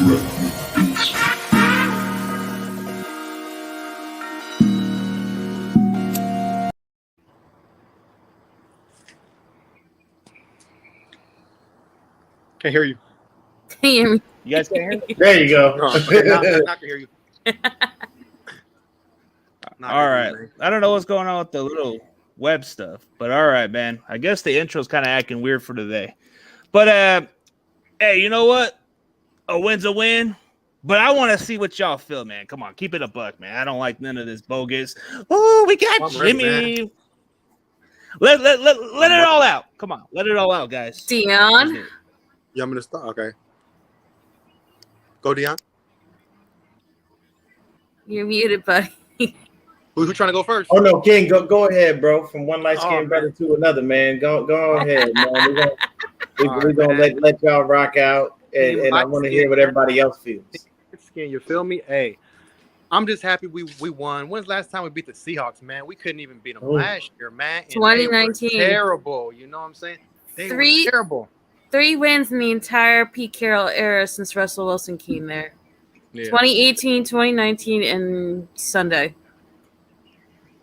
Can't hear you. Can you hear me? You guys can't hear me? There you go. No, okay, now I can hear you. All right. I don't know what's going on with the little web stuff, but all right, man. I guess the intro's kind of acting weird for today. But hey, you know what? A win's a win. But I want to see what y'all feel, man. Come on, keep it a buck, man. I don't like none of this bogus. Oh, we got Jimmy. Let it all out. Come on, let it all out, guys. Dion. You want me to start? Okay. Go, Dion. You're muted, buddy. Who's trying to go first? Oh no, King, go ahead, bro. From one light skinned brother to another, man. Go ahead, man. We're gonna let y'all rock out, and I want to hear what everybody else feels. Skin, you feel me? Hey, I'm just happy we won. When's the last time we beat the Seahawks, man? We couldn't even beat them last year, man. And 2019. Terrible. You know what I'm saying? They were terrible. 3 wins in the entire Pete Carroll era since Russell Wilson came there. Yeah. 2018, 2019, and Sunday.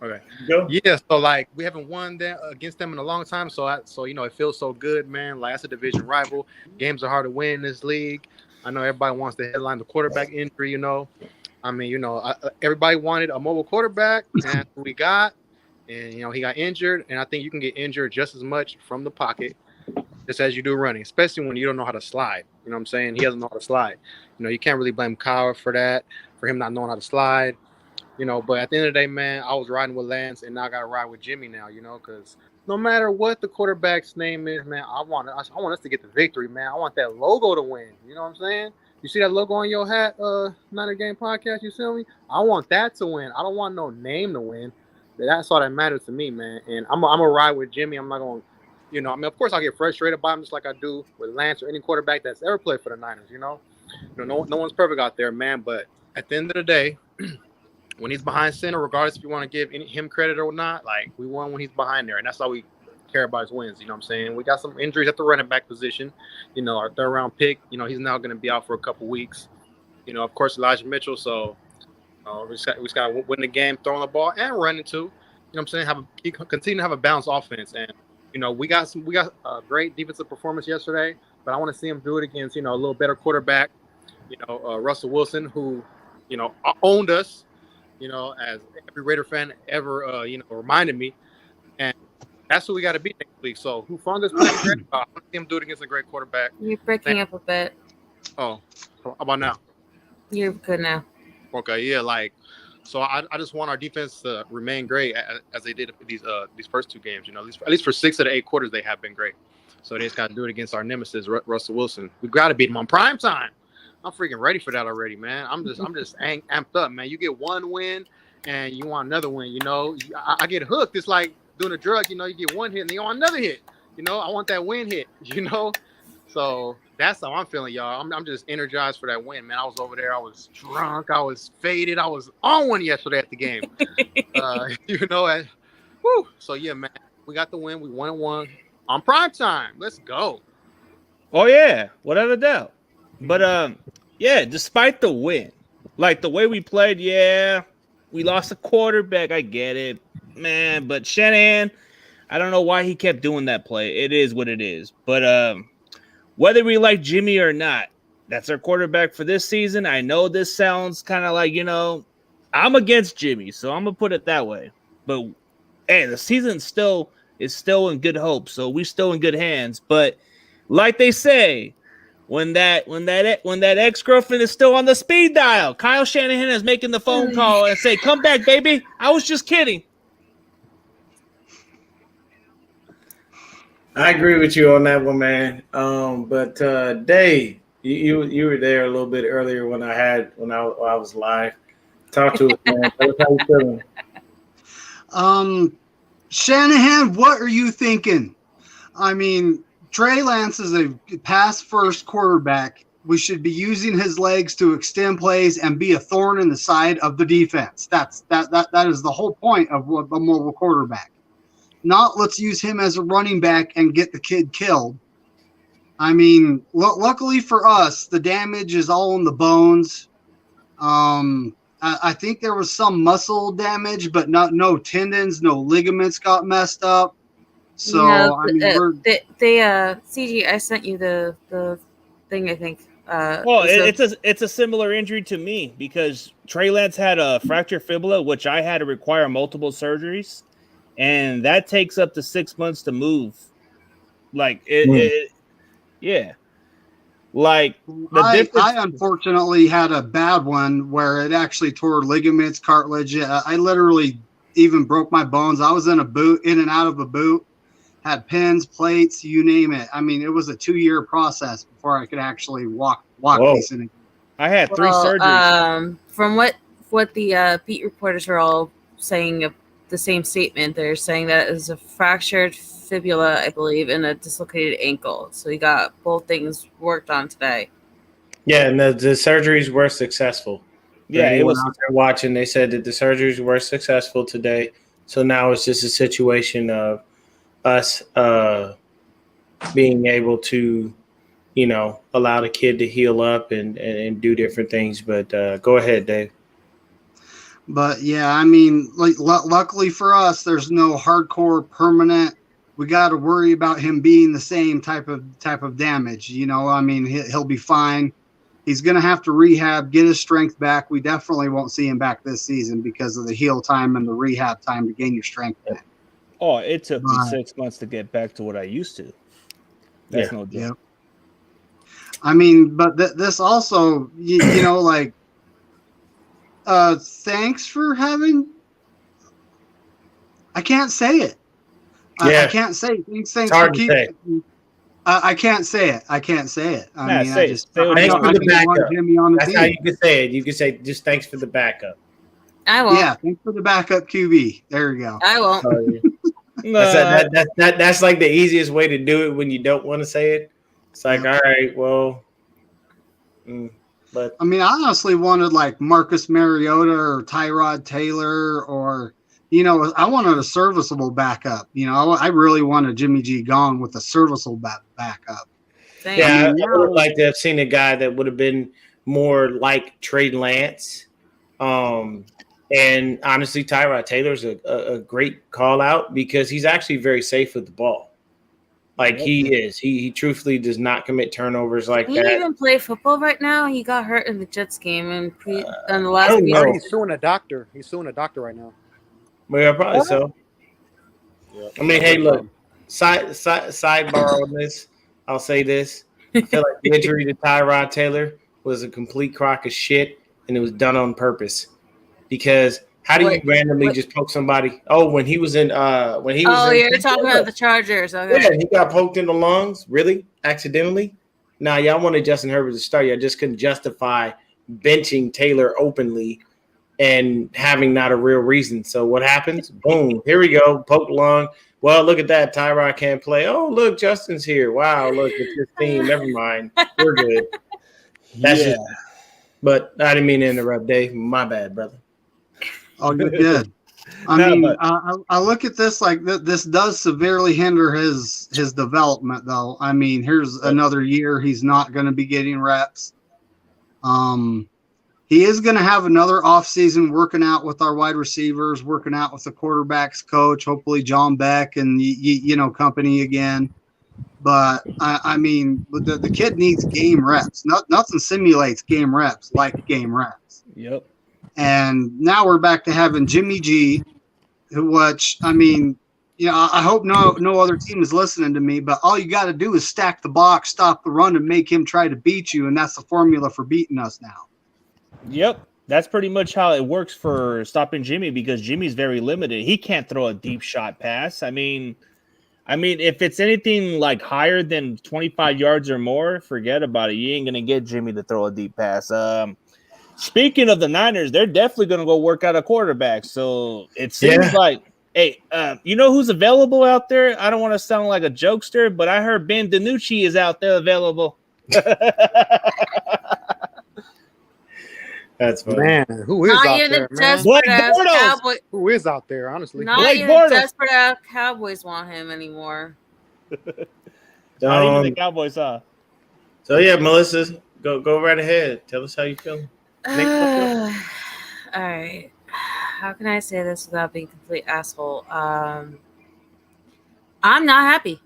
Okay. Go. Yeah, so like we haven't won against them in a long time, so it feels so good, man. Like that's a division rival. Games are hard to win in this league. I know everybody wants to headline the quarterback injury. I mean, everybody wanted a mobile quarterback, and we got, and he got injured, and I think you can get injured just as much from the pocket, just as you do running, especially when you don't know how to slide. You know what I'm saying? He doesn't know how to slide. You can't really blame Kyle for that, for him not knowing how to slide. But at the end of the day, man, I was riding with Lance, and now I got to ride with Jimmy now, because no matter what the quarterback's name is, man, I want us to get the victory, man. I want that logo to win. You know what I'm saying? You see that logo on your hat, Niner Game Podcast, you feel me? I want that to win. I don't want no name to win. That's all that matters to me, man. And I'm going to ride with Jimmy. I'm not going to, of course I'll get frustrated by him just like I do with Lance or any quarterback that's ever played for the Niners, no one's perfect out there, man. But at the end of the day, when he's behind center, regardless if you want to give him credit or not, like we won when he's behind there, and that's all we care about is wins. You know what I'm saying? We got some injuries at the running back position. Our third round pick, he's now going to be out for a couple weeks. Of course, Elijah Mitchell. So we just got to win the game, throwing the ball and running too. You know what I'm saying? Continue to have a balanced offense, and we got a great defensive performance yesterday, but I want to see him do it against a little better quarterback. Russell Wilson, who owned us. As every Raider fan ever, reminded me. And that's who we got to beat next week. So who found this pretty great? I want to see him do it against a great quarterback. You're breaking up a bit. Oh, how about now? You're good now. Okay, yeah, so I just want our defense to remain great as they did these first 2 games. At least for 6 of the 8 quarters, they have been great. So they just got to do it against our nemesis, Russell Wilson. We got to beat him on prime time. I'm freaking ready for that already, man. I'm just amped up, man. You get 1 win and you want another win, I get hooked. It's like doing a drug, you get 1 hit and then you want another hit. I want that win hit, So that's how I'm feeling, y'all. I'm just energized for that win, man. I was over there. I was drunk. I was faded. I was on one yesterday at the game. Woo. So, yeah, man, we got the win. We 1-1 on prime time. Let's go. Oh, yeah, without a doubt. But, yeah, despite the win, like the way we played, yeah, we lost a quarterback. I get it, man. But Shanahan, I don't know why he kept doing that play. It is what it is. But whether we like Jimmy or not, that's our quarterback for this season. I know this sounds kind of like, I'm against Jimmy, so I'm going to put it that way. But, hey, the season is still in good hope, so we're still in good hands. But like they say, when that ex-girlfriend is still on the speed dial, Kyle Shanahan is making the phone call and say, "Come back, baby. I was just kidding." I agree with you on that one, man. But Dave, you were there a little bit earlier when I was live. Talk to us, man. Tell us how you feeling. Shanahan, what are you thinking? I mean, Trey Lance is a pass-first quarterback. We should be using his legs to extend plays and be a thorn in the side of the defense. That is the whole point of a mobile quarterback. Not let's use him as a running back and get the kid killed. I mean, luckily for us, the damage is all in the bones. I think there was some muscle damage, but no tendons, no ligaments got messed up. So No, I mean, CG, I sent you the thing. I think. Well, it's a similar injury to me because Trey Lance had a fractured fibula, which I had to require multiple surgeries, and that takes up to 6 months to move. Like yeah. Like I unfortunately had a bad one where it actually tore ligaments, cartilage. I literally even broke my bones. I was in and out of a boot, had pins, plates, you name it. I mean, it was a 2-year process before I could actually walk decent. I had 3 surgeries. From what the beat reporters are all saying of the same statement, they're saying that it was a fractured fibula, I believe, and a dislocated ankle. So he got both things worked on today. Yeah, and the surgeries were successful. Yeah, it was. Out there watching, they said that the surgeries were successful today. So now it's just a situation of us being able to, allow the kid to heal up and do different things. But go ahead, Dave. But yeah, I mean, luckily for us, there's no hardcore permanent. We got to worry about him being the same type of damage. I mean, he'll be fine. He's going to have to rehab, get his strength back. We definitely won't see him back this season because of the heal time and the rehab time to gain your strength back. Oh, it took me 6 months to get back to what I used to. That's no joke. Yeah. I mean, but this also, thanks for having. I can't say it. I can't say it. Thanks for keeping. I can't say it. I mean, thanks for the backup. That's how you can say it. You can say just thanks for the backup. I won't. Yeah, thanks for the backup QB. There you go. I won't. That's like the easiest way to do it when you don't want to say it. It's like, all right, well, but I mean, I honestly wanted like Marcus Mariota or Tyrod Taylor or. I wanted a serviceable backup. I really wanted Jimmy G gone with a serviceable backup. Same. Yeah, I would like to have seen a guy that would have been more like Trey Lance. And honestly, Tyrod Taylor's a great call out because he's actually very safe with the ball. Like he is. He truthfully does not commit turnovers like that. He even play football right now. He got hurt in the Jets game and on the last week. He's suing a doctor. He's suing a doctor right now. Well, probably so. Yeah. I mean, hey, look, sidebar on this. I'll say this. I feel like the injury to Tyrod Taylor was a complete crock of shit, and it was done on purpose. Because how do you randomly just poke somebody? Oh, when he was in you're talking about the Chargers. Okay. Yeah, he got poked in the lungs. Really? Accidentally? Now, y'all wanted Justin Herbert to start. Y'all just couldn't justify benching Taylor openly and having not a real reason. So what happens? Boom. Here we go. Poke lung. Well, look at that. Tyrod can't play. Oh, look, Justin's here. Wow, look, it's his team. Never mind. We're good. That's just. But I didn't mean to interrupt, Dave. My bad, brother. Oh, you did. I look at this like this does severely hinder his development, though. I mean, here's another year he's not going to be getting reps. He is going to have another offseason working out with our wide receivers, working out with the quarterbacks coach, hopefully John Beck and, company again. But, I mean, the kid needs game reps. Nothing simulates game reps like game reps. Yep. And now we're back to having Jimmy G, which, I mean, I hope no other team is listening to me, but all you got to do is stack the box, stop the run, and make him try to beat you, and that's the formula for beating us now. Yep, that's pretty much how it works for stopping Jimmy because Jimmy's very limited. He can't throw a deep shot pass. I mean, if it's anything like higher than 25 yards or more, forget about it. You ain't gonna get Jimmy to throw a deep pass. Speaking of the Niners, they're definitely gonna go work out a quarterback. So it seems like, hey, you know who's available out there? I don't want to sound like a jokester, but I heard Ben DiNucci is out there available. That's funny. Man, who is out there, man? Who is out there, honestly? Not even desperate Cowboys want him anymore. Not even the Cowboys, huh? So yeah, Melissa, go right ahead. Tell us how you feeling. All right. How can I say this without being a complete asshole? I'm not happy.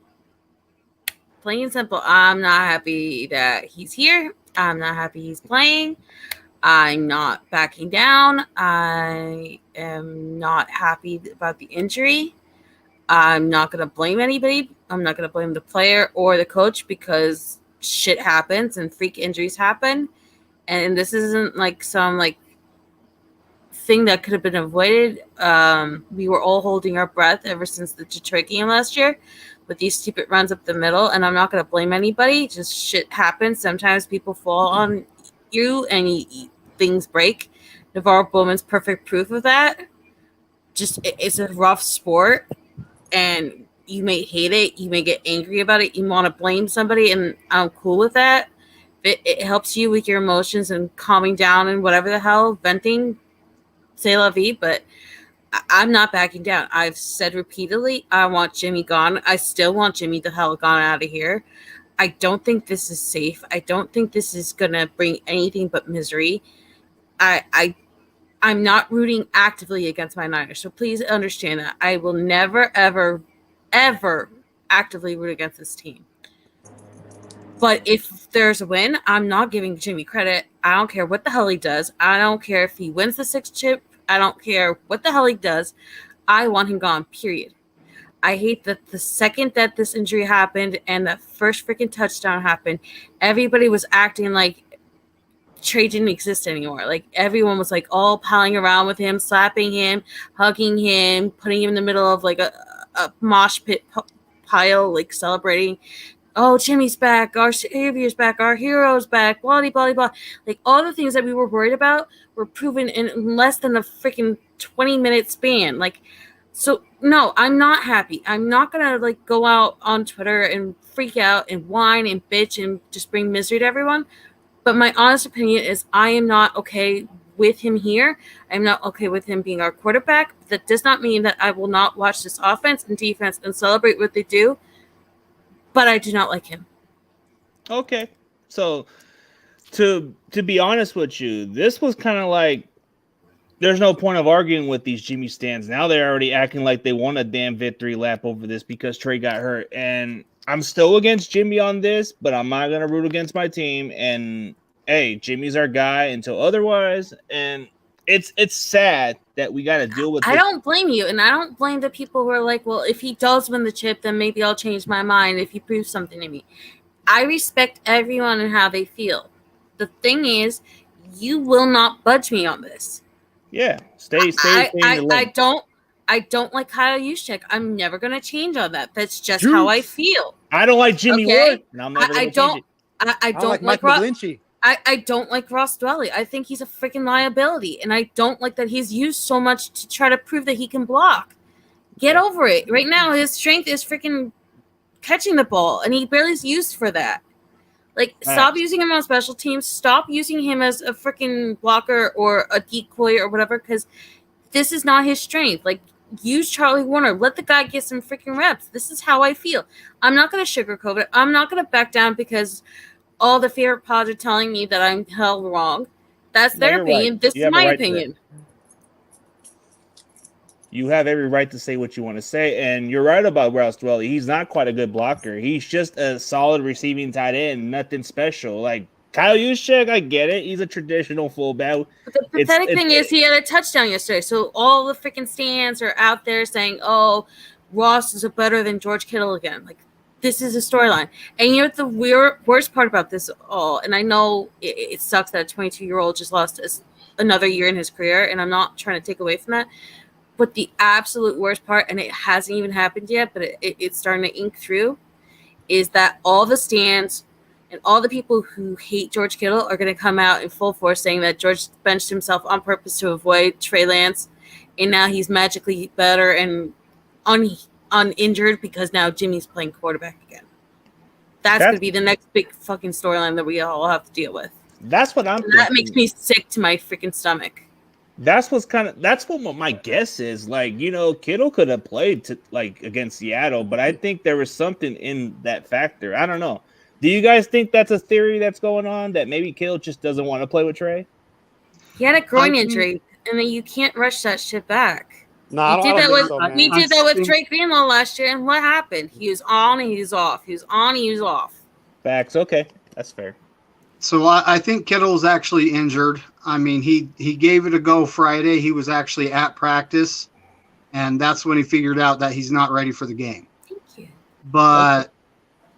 Plain and simple. I'm not happy that he's here. I'm not happy he's playing. I'm not backing down. I am not happy about the injury. I'm not going to blame anybody. I'm not going to blame the player or the coach because shit happens and freak injuries happen. And this isn't like some like thing that could have been avoided. We were all holding our breath ever since the Detroit game last year with these stupid runs up the middle. And I'm not going to blame anybody. Just shit happens. Sometimes people fall on you and things break. Navarro Bowman's perfect proof of that. Just it's a rough sport. And you may hate it, you may get angry about it, you want to blame somebody, and I'm cool with that. It helps you with your emotions and calming down and whatever the hell, venting, c'est la vie, but I'm not backing down. I've said repeatedly, I want Jimmy gone. I still want Jimmy the hell gone out of here. I don't think this is safe. I don't think this is going to bring anything but misery. I'm not rooting actively against my Niners, so please understand that. I will never, ever, ever actively root against this team. But if there's a win, I'm not giving Jimmy credit. I don't care what the hell he does. I don't care if he wins the 6th chip. I don't care what the hell he does. I want him gone, period. I hate that the second that this injury happened and that first freaking touchdown happened, everybody was acting like Trey didn't exist anymore. Like everyone was like all piling around with him, slapping him, hugging him, putting him in the middle of like a mosh pit pile, like celebrating. Oh, Jimmy's back, our savior's back, our hero's back, blah, blah, blah. Like all the things that we were worried about were proven in less than a freaking 20-minute span. Like, so no, I'm not happy. I'm not gonna like go out on Twitter and freak out and whine and bitch and just bring misery to everyone. But my honest opinion is I am not okay with him here. I'm not okay with him being our quarterback. That does not mean that I will not watch this offense and defense and celebrate what they do. But I do not like him. Okay. So to be honest with you, this was kind of like there's no point of arguing with these Jimmy stands. Now they're already acting like they won a damn victory lap over this because Trey got hurt. And I'm still against Jimmy on this, but I'm not going to root against my team. And, hey, Jimmy's our guy until otherwise. And it's sad that we got to deal with I don't blame you, and I don't blame the people who are like, well, if he does win the chip, then maybe I'll change my mind if he proves something to me. I respect everyone and how they feel. The thing is, you will not budge me on this. Yeah, stay. I don't like Kyle Juszczyk. I'm never gonna change on that. That's just how I feel. I don't like Jimmy Ward. And I'm never I don't like Mike McGlinchey. I don't like Ross Dwelly. I think he's a freaking liability, and I don't like that he's used so much to try to prove that he can block. Get over it. Right now, his strength is freaking catching the ball, and he barely is used for that. Like, stop using him on special teams. Stop using him as a freaking blocker or a decoy or whatever, because this is not his strength. Like, use Charlie Warner. Let the guy get some freaking reps. This is how I feel. I'm not going to sugarcoat it. I'm not going to back down because all the favorite pods are telling me that I'm held wrong. That's their opinion. Right. This is my opinion. You have every right to say what you want to say, and you're right about Ross Dwelly. He's not quite a good blocker. He's just a solid receiving tight end, nothing special. Like Kyle Juszczyk, I get it. He's a traditional fullback. But the pathetic thing is he had a touchdown yesterday, so all the freaking stands are out there saying, oh, Ross is better than George Kittle again. Like, this is a storyline. And you know what the worst part about this all, and I know it sucks that a 22-year-old just lost another year in his career, and I'm not trying to take away from that, but the absolute worst part, and it hasn't even happened yet, but it's starting to ink through, is that all the stands and all the people who hate George Kittle are going to come out in full force saying that George benched himself on purpose to avoid Trey Lance, and now he's magically better and uninjured because now Jimmy's playing quarterback again. That's going to be the next big fucking storyline that we all have to deal with. That's what I'm. That makes me sick to my freaking stomach. That's what my guess is. Like, you know, Kittle could have played against Seattle, but I think there was something in that factor. I don't know. Do you guys think that's a theory that's going on, that maybe Kittle just doesn't want to play with Trey? He had a groin injury, and then you can't rush that shit back. No, I don't think so, man. We did that with Drake Greenlaw last year, and what happened? He was on and he was off. He was on and he was off. Facts. Okay, that's fair. So I think Kittle's actually injured. I mean, he gave it a go Friday. He was actually at practice, and that's when he figured out that he's not ready for the game. Thank you. But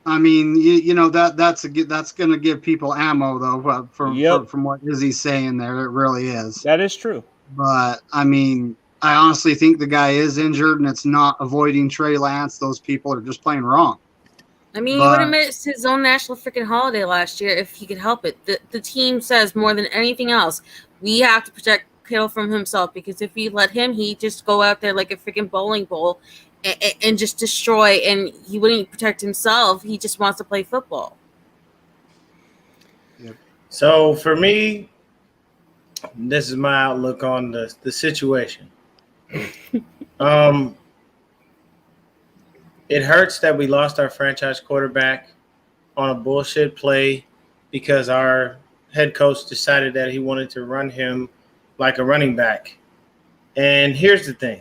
I mean, you know that's going to give people ammo though. From what Izzy's saying there, it really is. That is true. But I mean, I honestly think the guy is injured, and it's not avoiding Trey Lance. Those people are just playing wrong. I mean, he would have missed his own national freaking holiday last year if he could help it. The team says more than anything else, we have to protect Kittle from himself, because if we let him, he'd just go out there like a freaking bowling ball and just destroy, and he wouldn't protect himself. He just wants to play football. Yep. So for me, this is my outlook on the situation. It hurts that we lost our franchise quarterback on a bullshit play because our head coach decided that he wanted to run him like a running back. And here's the thing.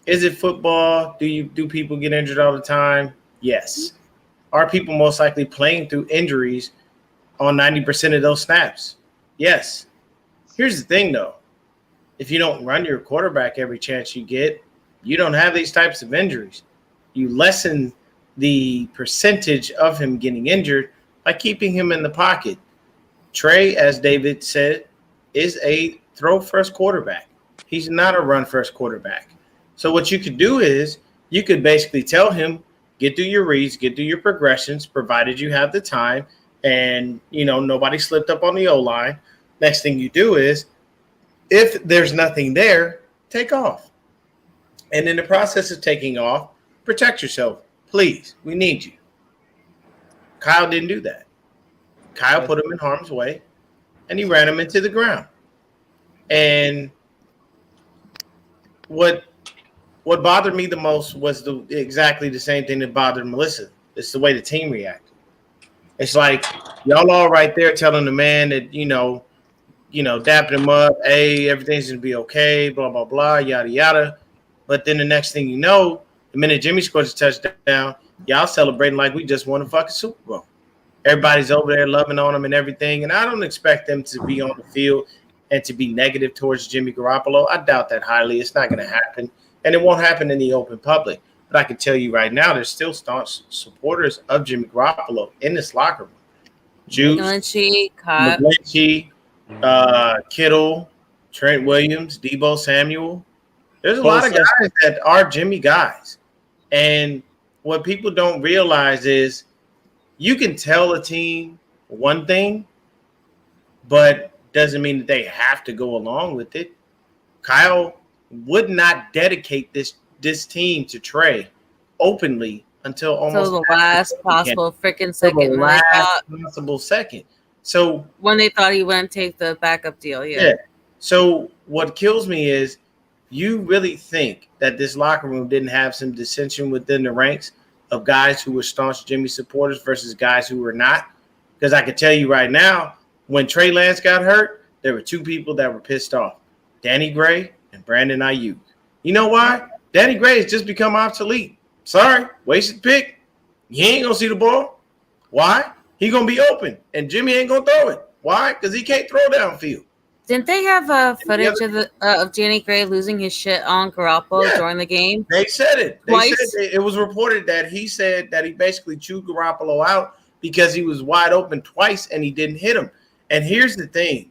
Is it football? Do people get injured all the time? Yes. Are people most likely playing through injuries on 90% of those snaps? Yes. Here's the thing, though. If you don't run your quarterback every chance you get, you don't have these types of injuries. You lessen the percentage of him getting injured by keeping him in the pocket. Trey, as David said, is a throw-first quarterback. He's not a run-first quarterback. So what you could do is you could basically tell him, get through your reads, get through your progressions, provided you have the time, and, nobody slipped up on the O-line. Next thing you do is, if there's nothing there, take off. And in the process of taking off, protect yourself. Please, we need you. Kyle didn't do that. Kyle put him in harm's way, and he ran him into the ground. And what bothered me the most was exactly the same thing that bothered Melissa. It's the way the team reacted. It's like y'all all right there telling the man that, dapping him up, hey, everything's going to be okay, blah, blah, blah, yada, yada. But then the next thing you know, the minute Jimmy scores a touchdown, y'all celebrating like we just won a fucking Super Bowl. Everybody's over there loving on him and everything. And I don't expect them to be on the field and to be negative towards Jimmy Garoppolo. I doubt that highly. It's not going to happen. And it won't happen in the open public. But I can tell you right now, there's still staunch supporters of Jimmy Garoppolo in this locker room. Juice, McGlinchey, Kittle, Trent Williams, Deebo Samuel. There's a lot of guys that are Jimmy guys. And what people don't realize is you can tell a team one thing, but doesn't mean that they have to go along with it. Kyle would not dedicate this team to Trey openly until almost the last possible freaking second. The last possible second. So when they thought he wouldn't take the backup deal, yeah. So what kills me is you really think that this locker room didn't have some dissension within the ranks of guys who were staunch Jimmy supporters versus guys who were not? Because I can tell you right now, when Trey Lance got hurt, there were two people that were pissed off, Danny Gray and Brandon Ayuk. You know why? Danny Gray has just become obsolete. Sorry, wasted pick. He ain't going to see the ball. Why? He going to be open, and Jimmy ain't going to throw it. Why? Because he can't throw downfield. Didn't they have footage of Danny Gray losing his shit on Garoppolo during the game? They said it. Twice? It was reported that he said that he basically chewed Garoppolo out because he was wide open twice and he didn't hit him. And here's the thing.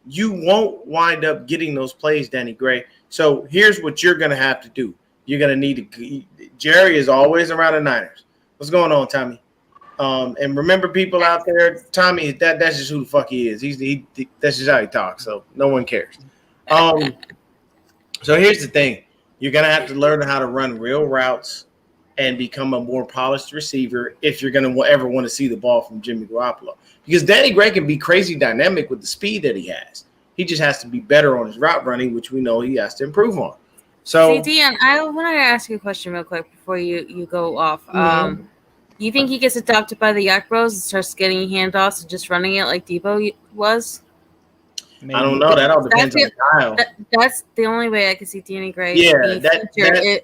You won't wind up getting those plays, Danny Gray. So here's what you're going to have to do. You're going to need to – Jerry is always around the Niners. What's going on, Tommy? And remember, people out there, Tommy, that's just who the fuck he is. That's just how he talks, so no one cares. So here's the thing. You're going to have to learn how to run real routes and become a more polished receiver if you're going to ever want to see the ball from Jimmy Garoppolo. Because Danny Gray can be crazy dynamic with the speed that he has. He just has to be better on his route running, which we know he has to improve on. So, Dan, I want to ask you a question real quick before you go off. You think he gets adopted by the Yak Bros and starts getting handoffs and just running it like Debo was? Maybe. I don't know. That all depends on Kyle. That's the only way I can see Danny Gray Yeah,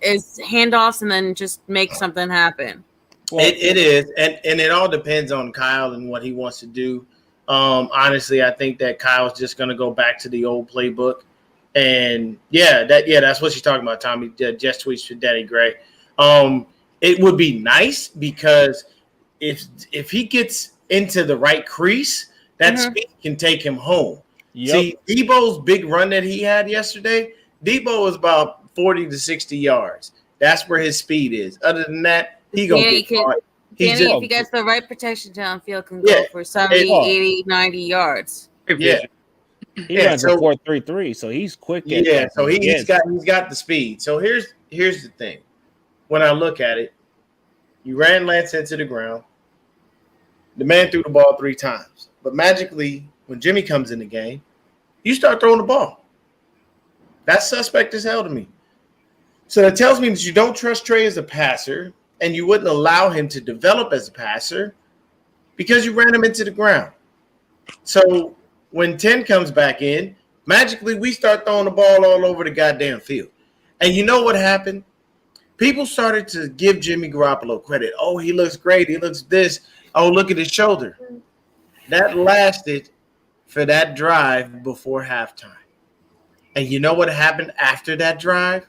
is handoffs and then just make something happen. Well, it is, and it all depends on Kyle and what he wants to do. Honestly, I think that Kyle's just going to go back to the old playbook, and that's what she's talking about. Tommy just tweets for Danny Gray. It would be nice because if he gets into the right crease, that speed can take him home. Yep. See, Debo's big run that he had yesterday, Debo was about 40 to 60 yards. That's where his speed is. Other than that, he gonna get caught. Danny, if he gets the right protection downfield, can go for 70, 80, 90 yards. Yeah. He runs a 4.33, so he's quick. So he's got the speed. So here's the thing. When I look at it, you ran Lance into the ground. The man threw the ball 3 times. But magically, when Jimmy comes in the game, you start throwing the ball. That's suspect as hell to me. So that tells me that you don't trust Trey as a passer, and you wouldn't allow him to develop as a passer because you ran him into the ground. So when 10 comes back in, magically we start throwing the ball all over the goddamn field. And you know what happened? People started to give Jimmy Garoppolo credit. Oh, he looks great. He looks this. Oh, look at his shoulder. That lasted for that drive before halftime. And you know what happened after that drive?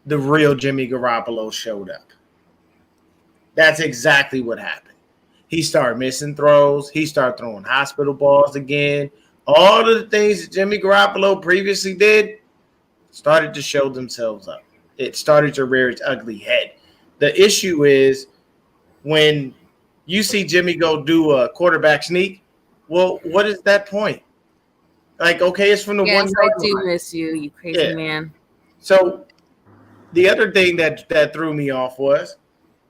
The real Jimmy Garoppolo showed up. That's exactly what happened. He started missing throws. He started throwing hospital balls again. All of the things that Jimmy Garoppolo previously did started to show themselves up. It started to rear its ugly head. The issue is when you see Jimmy go do a quarterback sneak, well, what is that point? Like, okay, it's from the 1 yard line. I do miss you crazy man. So the other thing that threw me off was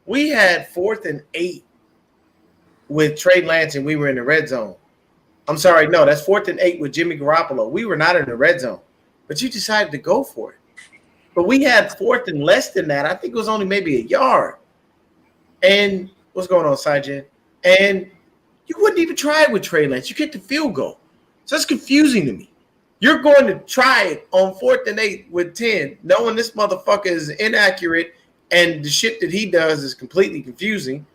we had 4th and 8 with Trey Lance and we were in the red zone. I'm sorry, no, that's 4th and 8 with Jimmy Garoppolo. We were not in the red zone, but you decided to go for it. But we had 4th and less than that. I think it was only maybe a yard. And what's going on, Sajid? And you wouldn't even try it with Trey Lance. You kicked the field goal. So that's confusing to me. You're going to try it on 4th and 8 with 10, knowing this motherfucker is inaccurate and the shit that he does is completely confusing.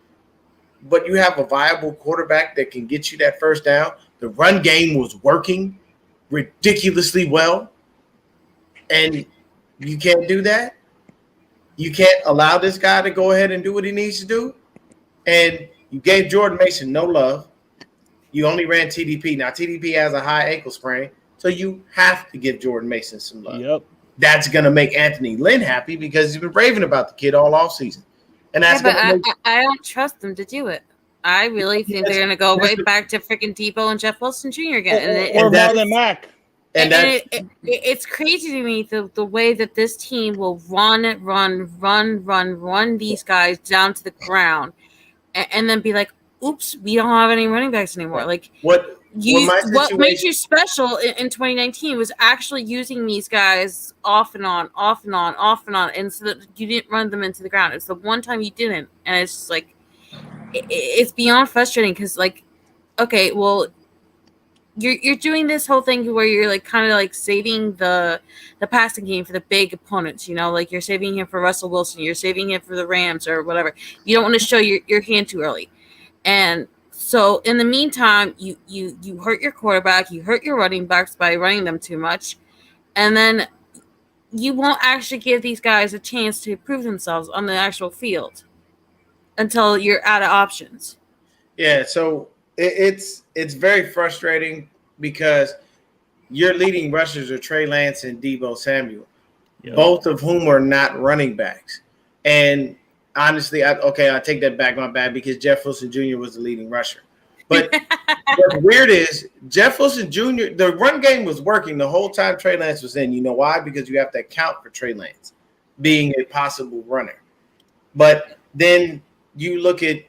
But you have a viable quarterback that can get you that first down. The run game was working ridiculously well. And you can't do that. You can't allow this guy to go ahead and do what he needs to do. And you gave Jordan Mason no love. You only ran TDP. Now, TDP has a high ankle sprain, so you have to give Jordan Mason some love. Yep. That's going to make Anthony Lynn happy because he's been raving about the kid all offseason. And that's I don't trust them to do it. I really think they're going to go right back to freaking Debo and Jeff Wilson Jr. again. Or Marlon Mack. And it's crazy to me the way that this team will run these guys down to the ground and then be like, oops, we don't have any running backs anymore. Like what makes you special in 2019 was actually using these guys off and on, and so that you didn't run them into the ground. It's the one time you didn't, and it's just like it's beyond frustrating because, like, okay, well, you're doing this whole thing where you're like kind of like saving the passing game for the big opponents, you know, like you're saving him for Russell Wilson, you're saving him for the Rams or whatever. You don't want to show your hand too early, and so in the meantime, you hurt your quarterback, you hurt your running backs by running them too much, and then you won't actually give these guys a chance to prove themselves on the actual field until you're out of options. Yeah, so it's very frustrating because your leading rushers are Trey Lance and Deebo Samuel, both of whom are not running backs. And honestly, I take that back, my bad, because Jeff Wilson Jr. was the leading rusher. But what's weird is Jeff Wilson Jr., the run game was working the whole time Trey Lance was in. You know why? Because you have to account for Trey Lance being a possible runner. But then you look at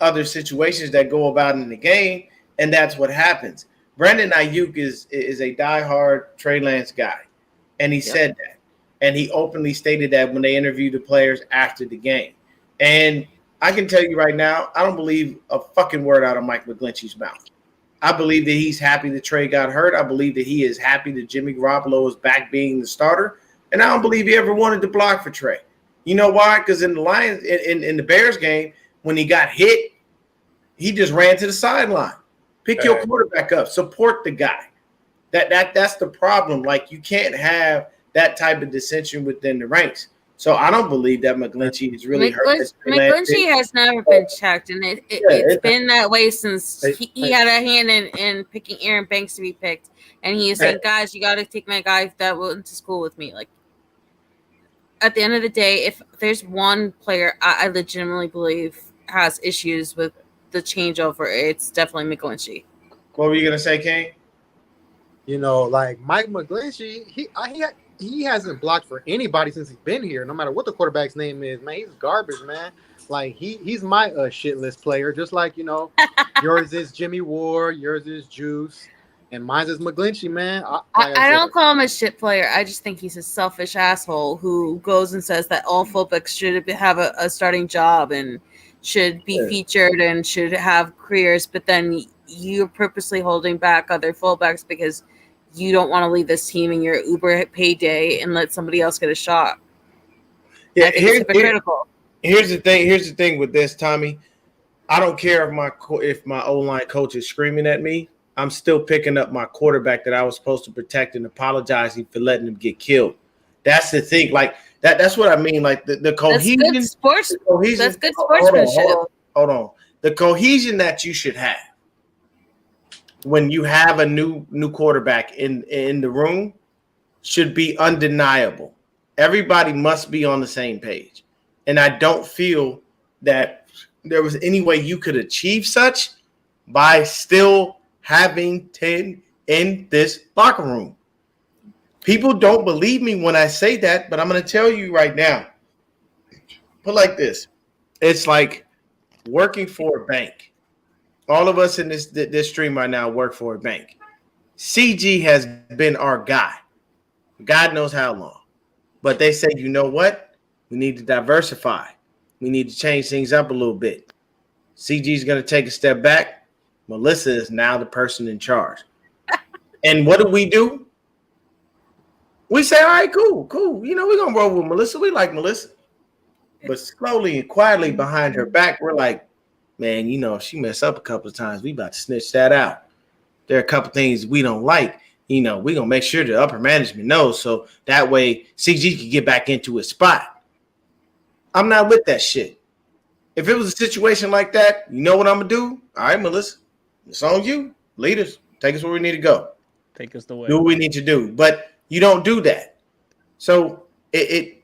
other situations that go about in the game, and that's what happens. Brandon Ayuk is a diehard Trey Lance guy, and he said that. And he openly stated that when they interviewed the players after the game. And I can tell you right now, I don't believe a fucking word out of Mike McGlinchey's mouth. I believe that he's happy that Trey got hurt. I believe that he is happy that Jimmy Garoppolo is back being the starter. And I don't believe he ever wanted to block for Trey. You know why? Because in the Lions, in the Bears game, when he got hit, he just ran to the sideline. Pick your quarterback up. Support the guy. That's the problem. Like, you can't have that type of dissension within the ranks. So I don't believe that McGlinchey is really hurt. McGlinchey has never been checked, and it's been that way since he had a hand in picking Aaron Banks to be picked. And he was saying, guys, you got to take my guy that went to school with me. Like, at the end of the day, if there's one player I legitimately believe has issues with the changeover, it's definitely McGlinchey. What were you going to say, King? You know, like Mike McGlinchey, he hasn't blocked for anybody since he's been here. No matter what the quarterback's name is, man, he's garbage, man. Like he's my shit list player. Just like, you know, yours is Jimmy Ward, yours is Juice, and mine is McGlinchey, man. I don't call him a shit player. I just think he's a selfish asshole who goes and says that all fullbacks should have a starting job and should be featured and should have careers, but then you're purposely holding back other fullbacks because you don't want to leave this team in your Uber payday and let somebody else get a shot. Yeah, it's hypocritical. Here's the thing. Here's the thing with this, Tommy. I don't care if my O-line coach is screaming at me. I'm still picking up my quarterback that I was supposed to protect and apologizing for letting him get killed. That's the thing. Like that's what I mean. Like the cohesion. That's good sportsmanship. Hold on. The cohesion that you should have when you have a new quarterback in the room should be undeniable. Everybody must be on the same page. And I don't feel that there was any way you could achieve such by still having 10 in this locker room. People don't believe me when I say that, but I'm going to tell you right now. Put like this. It's like working for a bank. All of us in this stream right now work for a bank. CG has been our guy. God knows how long. But they say, you know what? We need to diversify. We need to change things up a little bit. CG is going to take a step back. Melissa is now the person in charge. And what do? We say, all right, cool. You know, we're going to roll with Melissa. We like Melissa. But slowly and quietly behind her back, we're like, man, you know, if she messed up a couple of times, we about to snitch that out. There are a couple things we don't like. You know, we're going to make sure the upper management knows so that way CG can get back into his spot. I'm not with that shit. If it was a situation like that, you know what I'm going to do? All right, Melissa, it's on you. Lead us. Take us where we need to go. Take us the way. Do what we need to do. But you don't do that. So it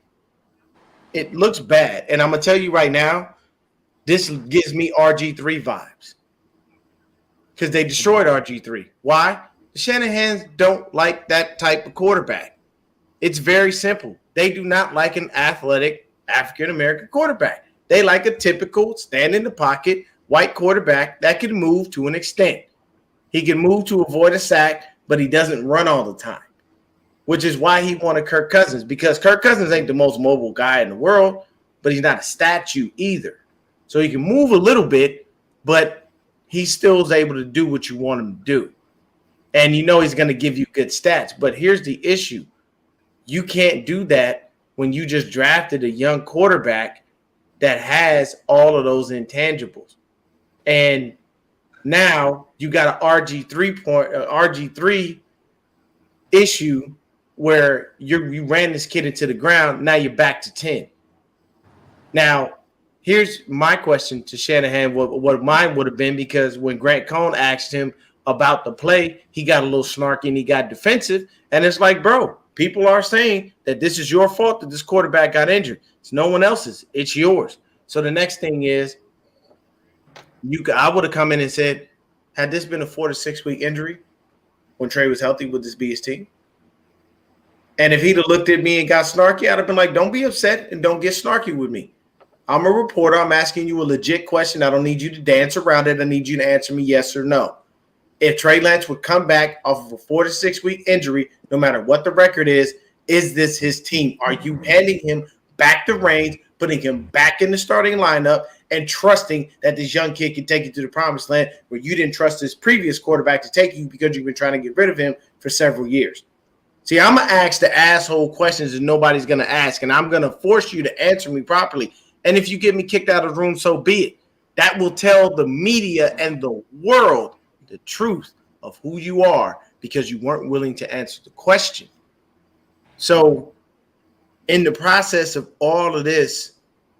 looks bad. And I'm going to tell you right now, this gives me RG3 vibes. Because they destroyed RG3. Why? The Shanahans don't like that type of quarterback. It's very simple. They do not like an athletic African-American quarterback. They like a typical stand in the pocket white quarterback that can move to an extent. He can move to avoid a sack, but he doesn't run all the time, which is why he wanted Kirk Cousins, because Kirk Cousins ain't the most mobile guy in the world, but he's not a statue either. So he can move a little bit, but he still is able to do what you want him to do. And you know he's going to give you good stats. But here's the issue. You can't do that when you just drafted a young quarterback that has all of those intangibles. And now you got an RG3 issue where you ran this kid into the ground. Now you're back to 10. Now, here's my question to Shanahan, what mine would have been, because when Grant Cohn asked him about the play, he got a little snarky and he got defensive. And it's like, bro, people are saying that this is your fault that this quarterback got injured. It's no one else's. It's yours. So the next thing is, I would have come in and said, had this been a 4 to 6 week injury when Trey was healthy, would this be his team? And if he'd have looked at me and got snarky, I'd have been like, don't be upset and don't get snarky with me. I'm a reporter. I'm asking you a legit question. I don't need you to dance around it. I need you to answer me yes or no. If Trey Lance would come back off of a 4 to 6 week injury, no matter what the record is this his team? Are you handing him back the reins, putting him back in the starting lineup, and trusting that this young kid can take you to the promised land where you didn't trust his previous quarterback to take you because you've been trying to get rid of him for several years. See, I'm going to ask the asshole questions that nobody's going to ask, and I'm going to force you to answer me properly. And if you get me kicked out of the room, so be it. That will tell the media and the world the truth of who you are because you weren't willing to answer the question. So in the process of all of this,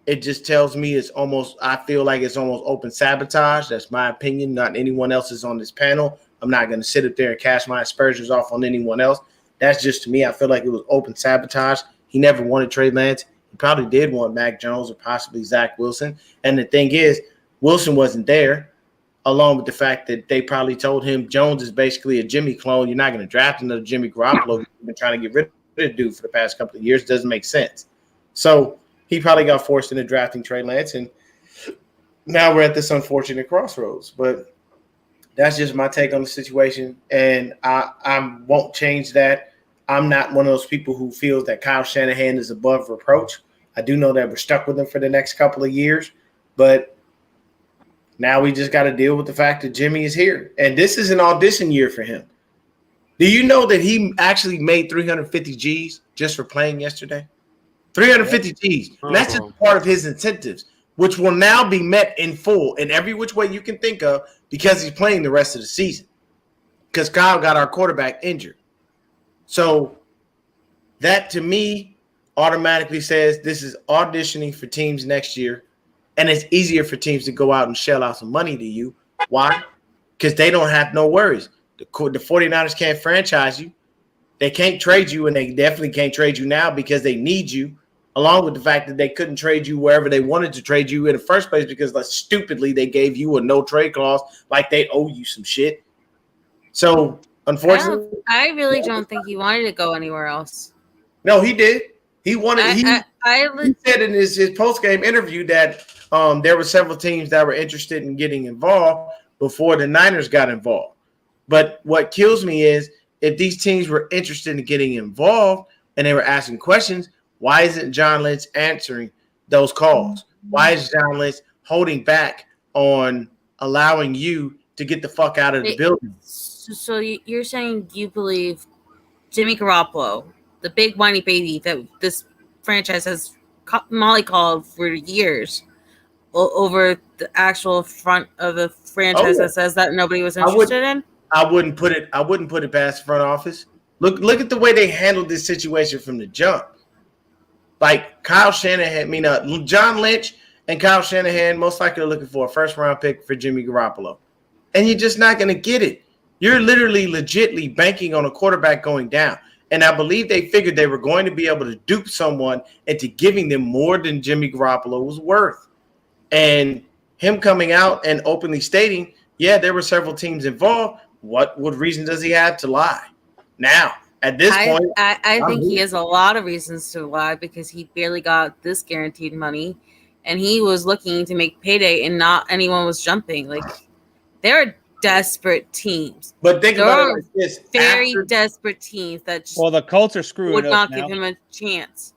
it just tells me I feel like it's almost open sabotage. That's my opinion, not anyone else's on this panel. I'm not going to sit up there and cast my aspersions off on anyone else. That's just to me. I feel like it was open sabotage. He never wanted Trey Lance. He probably did want Mac Jones or possibly Zach Wilson. And the thing is, Wilson wasn't there, along with the fact that they probably told him Jones is basically a Jimmy clone. You're not going to draft another Jimmy Garoppolo. You've been trying to get rid of the dude for the past couple of years. It doesn't make sense. So he probably got forced into drafting Trey Lance, and now we're at this unfortunate crossroads. But that's just my take on the situation, and I won't change that. I'm not one of those people who feels that Kyle Shanahan is above reproach. I do know that we're stuck with him for the next couple of years, but now we just got to deal with the fact that Jimmy is here. And this is an audition year for him. Do you know that he actually made 350 G's just for playing yesterday? 350 G's. And that's just part of his incentives, which will now be met in full in every which way you can think of because he's playing the rest of the season. Because Kyle got our quarterback injured. So that to me automatically says this is auditioning for teams next year. And it's easier for teams to go out and shell out some money to you. Why? Because they don't have no worries. The 49ers can't franchise you. They can't trade you, and they definitely can't trade you now because they need you, along with the fact that they couldn't trade you wherever they wanted to trade you in the first place because, like, stupidly, they gave you a no-trade clause like they owe you some shit. So, unfortunately. I really don't think he wanted to go anywhere else. No, he did. He wanted. He said in his post-game interview that there were several teams that were interested in getting involved before the Niners got involved. But what kills me is if these teams were interested in getting involved and they were asking questions, why isn't John Lynch answering those calls? Why is John Lynch holding back on allowing you to get the fuck out of the building? So you're saying you believe Jimmy Garoppolo, the big whiny baby that this franchise has mollycoddled for years, over the actual front of the franchise that says that nobody was interested in? I wouldn't put it past the front office. Look at the way they handled this situation from the jump. Like Kyle Shanahan, John Lynch and Kyle Shanahan most likely are looking for a first-round pick for Jimmy Garoppolo. And you're just not going to get it. You're literally legitly banking on a quarterback going down. And I believe they figured they were going to be able to dupe someone into giving them more than Jimmy Garoppolo was worth. And him coming out and openly stating, yeah, there were several teams involved. What reason does he have to lie? Now, at this point, I think he has a lot of reasons to lie because he barely got this guaranteed money, and he was looking to make payday, and not anyone was jumping. Like, there are desperate teams. But think about it like this: very desperate teams that the Colts are screwed would not now. give him a chance.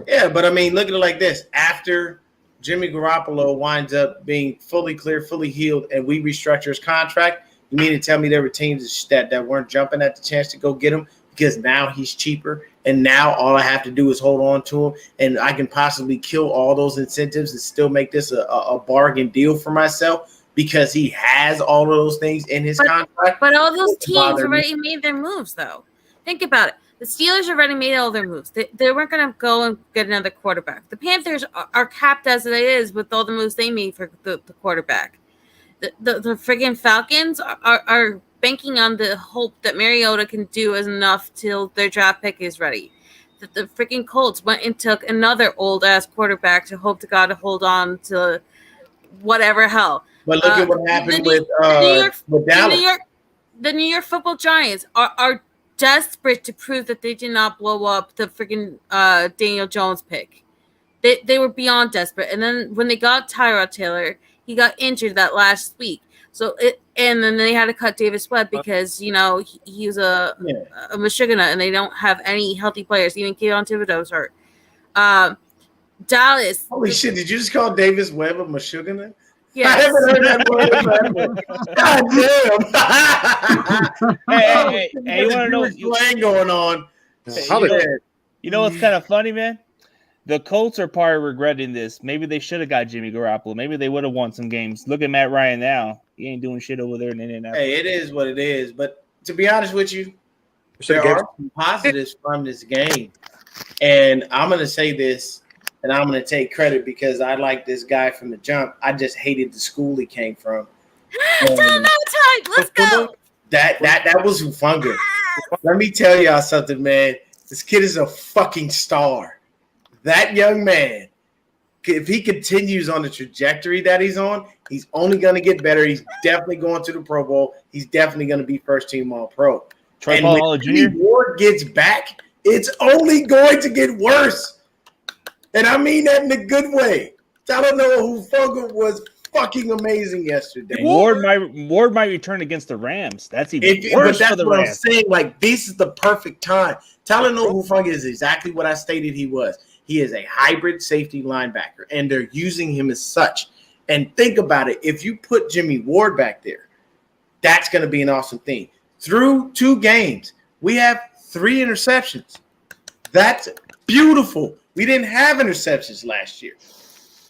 Yeah, but I mean, look at it like this: after Jimmy Garoppolo winds up being fully clear, fully healed, and we restructure his contract. You mean to tell me there were teams that weren't jumping at the chance to go get him because now he's cheaper and now all I have to do is hold on to him and I can possibly kill all those incentives and still make this a bargain deal for myself because he has all of those things in his contract. But all those teams already made their moves, though. Think about it. The Steelers already made all their moves. They weren't going to go and get another quarterback. The Panthers are capped as it is with all the moves they made for the quarterback. The friggin' Falcons are banking on the hope that Mariota can do enough till their draft pick is ready. The freaking Colts went and took another old-ass quarterback to hope to God to hold on to whatever hell. But look at what happened with Dallas. The New York Football Giants are desperate to prove that they did not blow up the freaking Daniel Jones pick. They were beyond desperate. And then when they got Tyrod Taylor, he got injured that last week. And then they had to cut Davis Webb because, he's a Michigana and they don't have any healthy players. Even Kayvon Thibodeau's hurt. Dallas. Holy shit! Did you just call Davis Webb a Meshuggah? Yes. I haven't heard that word. God damn! Hey, you want to know what's slang going on? You know what's kind of funny, man? The Colts are probably regretting this. Maybe they should have got Jimmy Garoppolo. Maybe they would have won some games. Look at Matt Ryan now. He ain't doing shit over there in Indianapolis. Hey, it is what it is. But to be honest with you, there are some positives from this game. And I'm going to say this, and I'm going to take credit because I like this guy from the jump. I just hated the school he came from. Time. Let's go. That was Hufanga. Let me tell y'all something, man. This kid is a fucking star. That young man, if he continues on the trajectory that he's on, he's only going to get better. He's definitely going to the Pro Bowl. He's definitely going to be first-team All-Pro. And when Jimmy Ward gets back, it's only going to get worse. And I mean that in a good way. Talanoa Hufanga was fucking amazing yesterday. Ward might return against the Rams. That's even worse for the Rams. I'm saying. Like, this is the perfect time. Talanoa Hufanga is exactly what I stated he was. He is a hybrid safety linebacker, and they're using him as such. And think about it. If you put Jimmy Ward back there, that's going to be an awesome thing. Through 2 games, we have 3 interceptions. That's beautiful. We didn't have interceptions last year.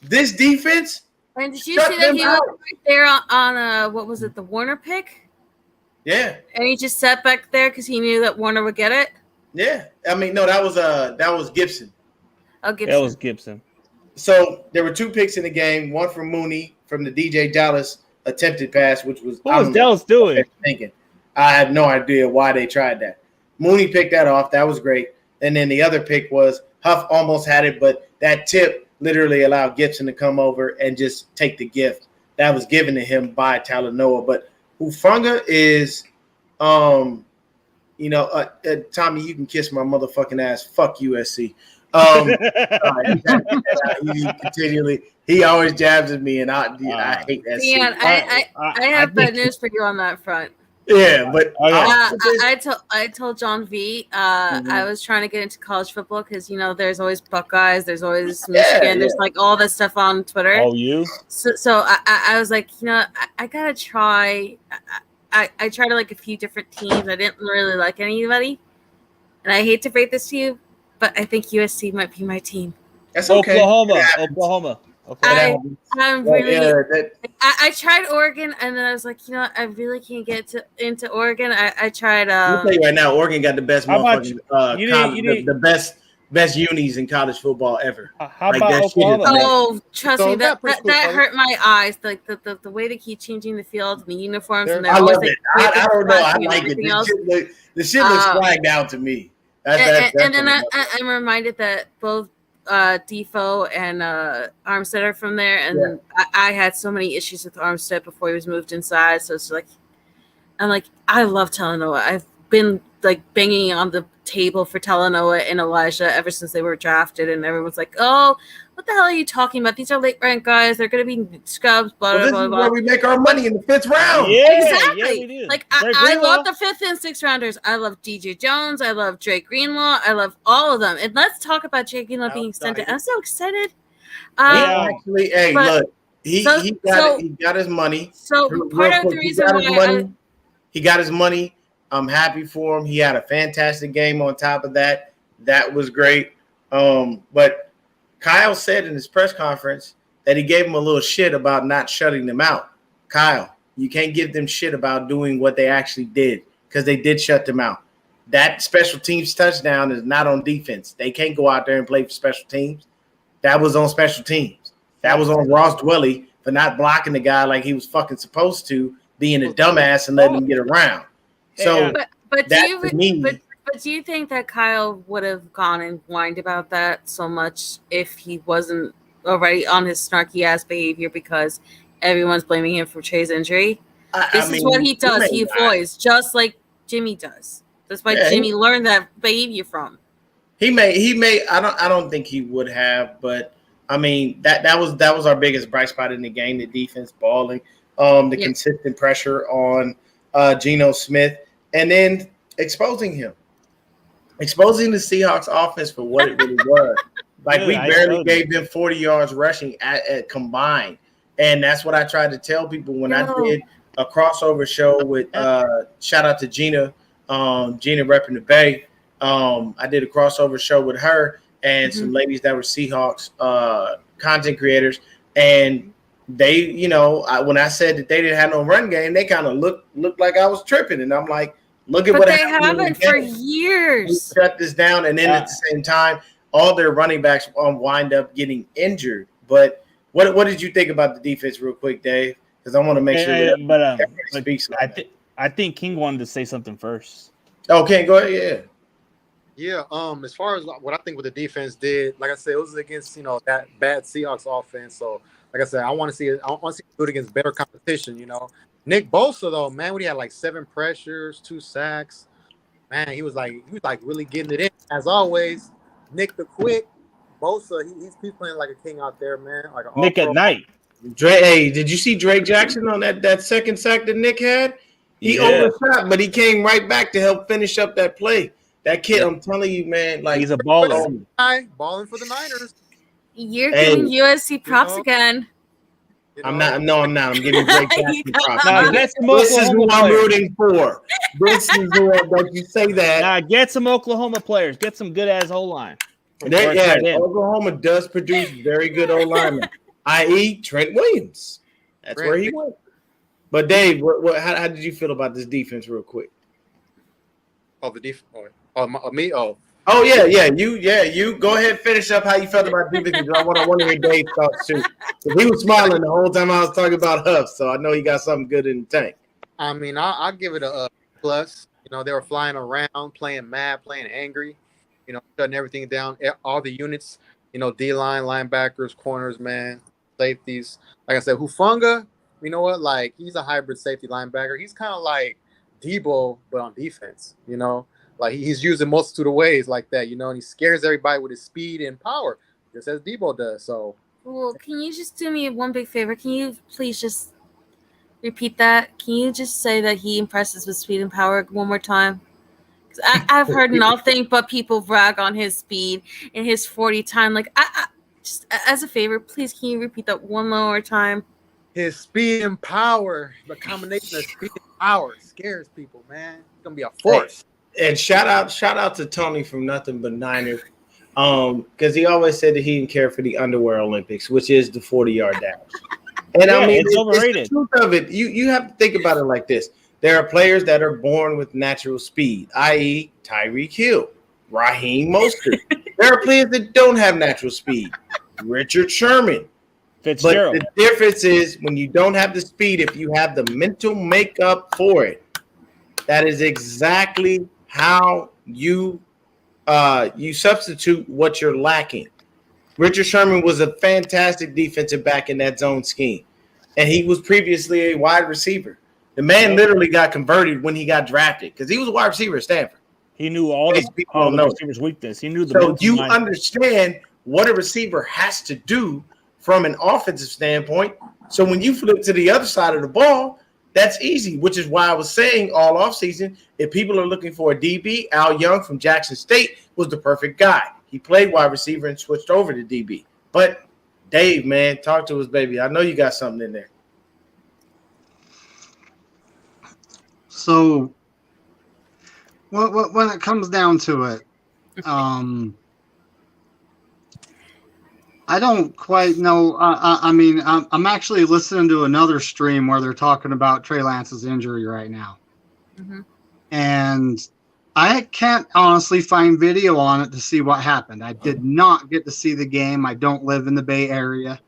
This defense. And did you see that he was right there on what was it, the Warner pick? Yeah. And he just sat back there because he knew that Warner would get it? Yeah. I mean, no, that was Gibson. Oh, Gibson. That was Gibson. So there were 2 picks in the game, one from Mooney from the DJ Dallas attempted pass, which was what was Dallas doing? Thinking. I have no idea why they tried that. Mooney picked that off. That was great. And then the other pick was Huff almost had it, but that tip literally allowed Gibson to come over and just take the gift that was given to him by Talanoa. But Hufanga is, Tommy, you can kiss my motherfucking ass. Fuck USC. He always jabs at me, and I hate that. Dan, I have bad news for you on that front. Yeah, but I told John V. I was trying to get into college football because there's always Buckeyes, there's always Michigan, there's like all this stuff on Twitter. Oh, you? So I was like, I gotta try. I tried like a few different teams. I didn't really like anybody, and I hate to break this to you, but I think USC might be my team. That's okay. Oklahoma. Okay. I'm really. I tried Oregon, and then I was like, I really can't get into Oregon. I tried. I'll tell you right now, Oregon got the best motherfucking the best unis in college football ever. How about Oklahoma? Oh, trust me, that hurt my eyes. Like the way they keep changing the field and the uniforms, and I love it. I don't know. I like it. The shit looks flagged out to me. And then I'm reminded that both Defoe and Armstead are from there, and I had so many issues with Armstead before he was moved inside. So it's like, I love Talanoa. I've been like banging on the table for Talanoa and Elijah ever since they were drafted, and everyone's like, "Oh, what the hell are you talking about? These are late ranked guys. They're going to be scrubs." Blah blah blah. This is where we make our money in the 5th round. Yeah, exactly. Yeah, we do. Like I love the 5th and 6th rounders. I love DJ Jones. I love Drake Greenlaw. I love all of them. And let's talk about Drake Greenlaw being extended. I'm so excited. Actually, hey, look, he got his money. So part of the reason he got his money. I'm happy for him. He had a fantastic game on top of that. That was great. But Kyle said in his press conference that he gave him a little shit about not shutting them out. Kyle, you can't give them shit about doing what they actually did because they did shut them out. That special teams touchdown is not on defense. They can't go out there and play for special teams. That was on special teams. That was on Ross Dwelly for not blocking the guy like he was fucking supposed to, being a dumbass and letting him get around. So, but do you think that Kyle would have gone and whined about that so much if he wasn't already on his snarky ass behavior because everyone's blaming him for Trey's injury? This is what he does. He avoids just like Jimmy does. That's why Jimmy learned that behavior from. He may. I don't think he would have, but I mean that was our biggest bright spot in the game. The defense balling, consistent pressure on Geno Smith, and then exposing the Seahawks offense for what it really was. Like, we barely gave them 40 yards rushing at combined. And that's what I tried to tell people when I did a crossover show with shout out to Gina, Gina repping the Bay. I did a crossover show with her and some ladies that were Seahawks content creators. And they, you know, when I said that they didn't have no run game, they kind of looked like I was tripping. And I'm like, look at what happened. But they haven't for years. We shut this down. And then at the same time, all their running backs wind up getting injured. But what did you think about the defense real quick, Dave? Because I want to make sure everybody speaks. I think King wanted to say something first. Okay, go ahead. Yeah. As far as what I think what the defense did, like I said, it was against that bad Seahawks offense. So, like I said, I want to see it do it against better competition. Nick Bosa though, man, when he had like 7 pressures, 2 sacks, man, he was really getting it in as always. Nick the Quick, Bosa, he's playing like a king out there, man. Like Nick at night. Hey, did you see Drake Jackson on that second sack that Nick had? He overshot, but he came right back to help finish up that play. That kid, I'm telling you, man, like he's a baller. Balling for the Niners. You're giving USC props again. I'm not. No, I'm not. I'm giving Drake Jackson props. This is who I'm rooting for. This is who don't you say that. Nah, get some Oklahoma players. Get some good ass O-line. Oklahoma does produce very good O-linemen, i.e. Trent Williams. That's where he went. But Dave, how did you feel about this defense real quick? Oh, the defense. Me? Oh. Oh, yeah. You go ahead and finish up how you felt about defense. I want to hear Dave talk too. He was smiling the whole time I was talking about Huff, so I know he got something good in the tank. I mean, I'll give it a plus. They were flying around, playing mad, playing angry, shutting everything down. All the units, D-line, linebackers, corners, man, safeties. Like I said, Hufanga, you know what? Like, he's a hybrid safety linebacker. He's kind of like Debo, but on defense, Like, he's used a multitude of ways like that, and he scares everybody with his speed and power, just as Debo does. So, well, can you just do me one big favor? Can you please just repeat that? Can you just say that he impresses with speed and power one more time? Because I've heard nothing but people brag on his speed and his 40 time. Like, I just as a favor, please, can you repeat that one more time? His speed and power, the combination of speed and power scares people, man. It's gonna be a force. And shout out to Tony from Nothing But Niners, because he always said that he didn't care for the underwear Olympics, which is the 40-yard dash. And I mean, it's overrated. It's the truth of it. You have to think about it like this: there are players that are born with natural speed, i.e., Tyreek Hill, Raheem Mostert. There are players that don't have natural speed, Richard Sherman. Fitzgerald. But the difference is when you don't have the speed, if you have the mental makeup for it, that is exactly how you substitute what you're lacking. Richard Sherman was a fantastic defensive back in that zone scheme, and he was previously a wide receiver. The man literally got converted when he got drafted because he was a wide receiver at Stanford. He knew all the receivers' weakness. He knew the. So you understand what a receiver has to do from an offensive standpoint. So when you flip to the other side of the ball, that's easy, which is why I was saying all offseason, if people are looking for a DB, Al Young from Jackson State was the perfect guy. He played wide receiver and switched over to DB. But Dave, man, talk to us, baby. I know you got something in there. So when it comes down to it, I don't quite know. I mean, I'm actually listening to another stream where they're talking about Trey Lance's injury right now. Mm-hmm. And I can't honestly find video on it to see what happened. I did not get to see the game. I don't live in the Bay Area.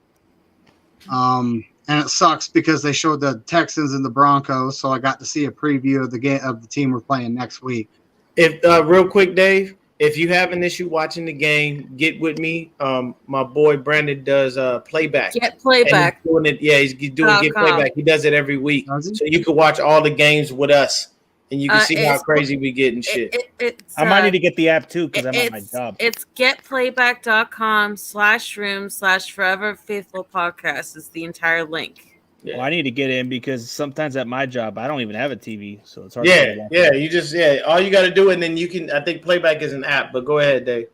And it sucks because they showed the Texans and the Broncos, so I got to see a preview of the game of the team we're playing next week. If real quick, Dave, if you have an issue watching the game, get with me. My boy Brandon does playback. Get playback. He's doing it. Yeah, he's doing get playback. He does it every week, so you can watch all the games with us, and you can see how crazy we get and shit. I might need to get the app too because I'm at my job. It's getplayback.com/room/Forever Faithful Podcast is the entire link. Yeah. Well, I need to get in because sometimes at my job I don't even have a TV, so it's hard. You just all you got to do, and then you can. I think playback is an app, but go ahead, Dave.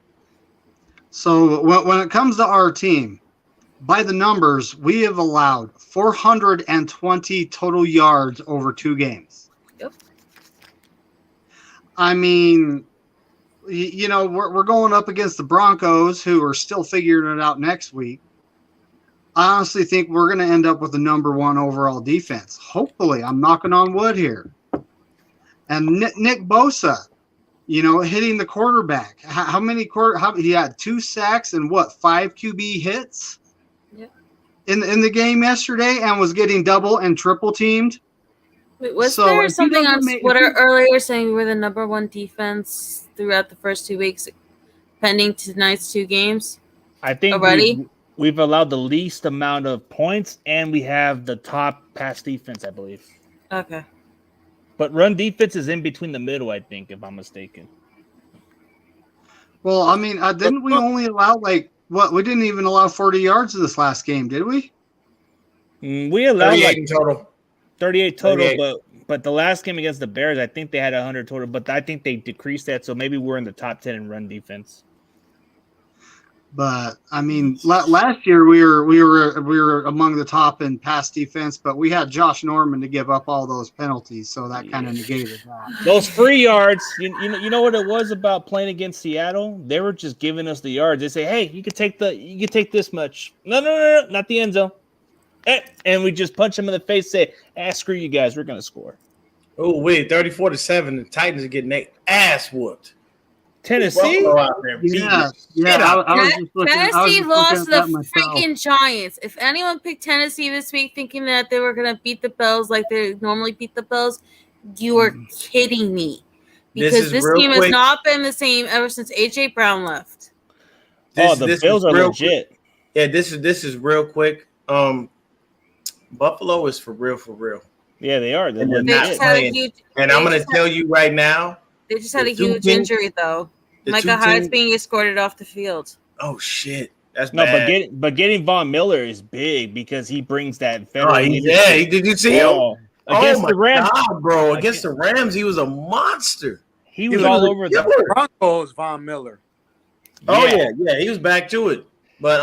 So when it comes to our team, by the numbers, we have allowed 420 total yards over 2 games. Yep. I mean, we're going up against the Broncos, who are still figuring it out next week. I honestly think we're going to end up with the number 1 overall defense. Hopefully, I'm knocking on wood here. And Nick Bosa, hitting the quarterback. How many he had 2 sacks and 5 QB hits in the game yesterday, and was getting double and triple teamed. Wait, was there something on Twitter earlier saying we're the number 1 defense throughout the first 2 weeks, pending tonight's 2 games? I think already we've allowed the least amount of points, and we have the top pass defense, I believe. Okay. But run defense is in between the middle, I think, if I'm mistaken. Well, I mean, didn't we only allow we didn't even allow 40 yards in this last game, did we? We allowed 38 total. 38 total, but the last game against the Bears, I think they had 100 total, but I think they decreased that, so maybe we're in the top 10 in run defense. But I mean, last year we were among the top in pass defense, but we had Josh Norman to give up all those penalties, so that kind of negated that. Those free yards, you know what it was about playing against Seattle? They were just giving us the yards. They say, "Hey, you can take this much." No, not the end zone. And we just punch them in the face. Say, "Screw you guys, we're gonna score." Oh wait, 34-7. The Titans are getting their ass whooped. Tennessee? I was just looking. Tennessee lost to the myself. freaking Giants. If anyone picked Tennessee this week thinking that they were going to beat the Bills like they normally beat the Bills, you are kidding me. Because this team has not been the same ever since A.J. Brown left. The Bills are legit. Quick. Yeah, this is real quick. Buffalo is for real. Yeah, they are. They're not playing. And I'm going to tell you right now. They just had a huge injury, though. Micah Hyde's being escorted off the field. Oh shit, that's bad. But getting Von Miller is big because he brings that. Did you see him against the Rams, bro? Against the Rams, he was a monster. He was all over the Broncos. Von Miller. Oh yeah, he was back to it. But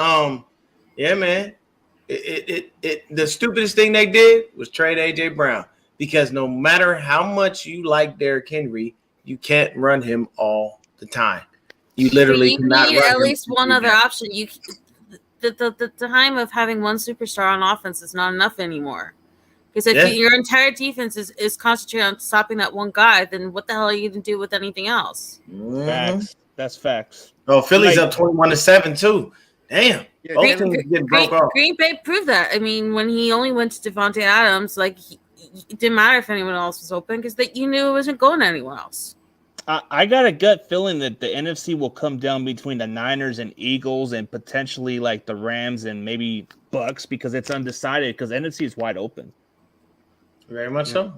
yeah, man, the stupidest thing they did was trade AJ Brown, because no matter how much you like Derrick Henry, you can't run him all the time. You literally cannot need at least one other option. The time of having one superstar on offense is not enough anymore. Because if your entire defense is concentrated on stopping that one guy, then what the hell are you going to do with anything else? Facts. That's facts. Oh, Philly's up 21-7 too. Damn. Yeah, Green Bay proved that. I mean, when he only went to Devontae Adams, it didn't matter if anyone else was open because you knew it wasn't going anywhere else. I got a gut feeling that the NFC will come down between the Niners and Eagles and potentially the Rams and maybe Bucks, because it's undecided, because NFC is wide open. Very much so.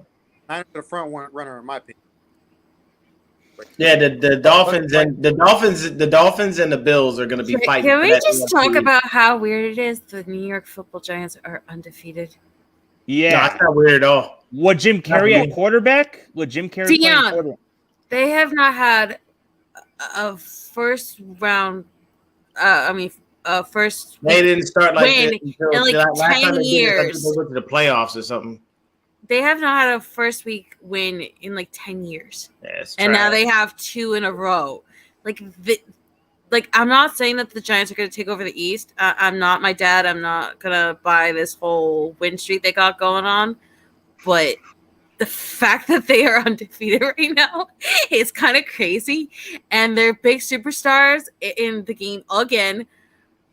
Niners are the front runner in my opinion. Yeah, the Dolphins and the Bills are going to be fighting. Can we just talk about how weird it is the New York Football Giants are undefeated? Yeah, no, that's not weird at all. Would Jim Carrey at quarterback? Would Jim Carrey play quarterback? They have not had a first round. First. They didn't start win in 10 years. They went to the playoffs or something. They have not had a first week win in 10 years. Yeah, and now they have 2 in a row. I'm not saying that the Giants are going to take over the East. I'm not my dad. I'm not going to buy this whole win streak they got going on. But the fact that they are undefeated right now is kind of crazy. And their big superstars in the game again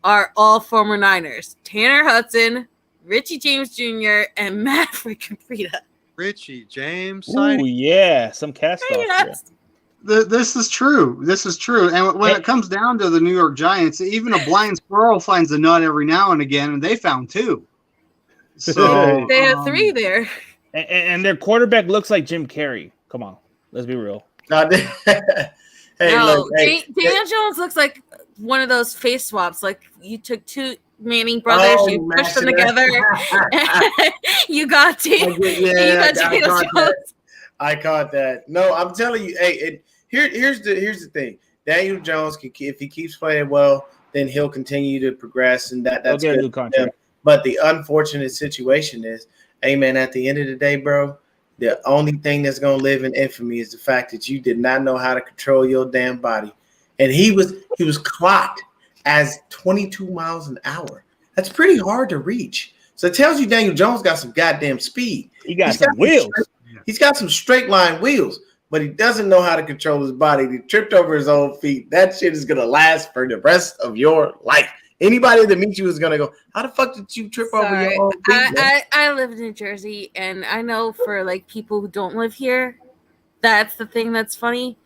are all former Niners. Tanner Hudson, Richie James Jr., and Matt freaking Breida. Richie James. Oh yeah, some cast off. Yes. This is true. And when it comes down to the New York Giants, even a blind squirrel finds a nut every now and again, and they found 2. So they have 3 there. And their quarterback looks like Jim Carrey. Come on, let's be real. Daniel Jones looks like one of those face swaps. You took 2 Manning brothers, you pushed them together. You got Daniel Jones. I caught that. No, I'm telling you. Hey, here's the thing. Daniel Jones, if he keeps playing well, then he'll continue to progress, and that's get good. a new contract. But the unfortunate situation is, hey man, at the end of the day, bro, the only thing that's gonna live in infamy is the fact that you did not know how to control your damn body, and he was clocked as 22 miles an hour. That's pretty hard to reach. So it tells you Daniel Jones got some goddamn speed. He's got some wheels. He's got some straight line wheels, but he doesn't know how to control his body. He tripped over his own feet. That shit is gonna last for the rest of your life. Anybody that meets you is gonna go, how the fuck did you trip over your own feet? I live in New Jersey, and I know for like people who don't live here, that's the thing that's funny.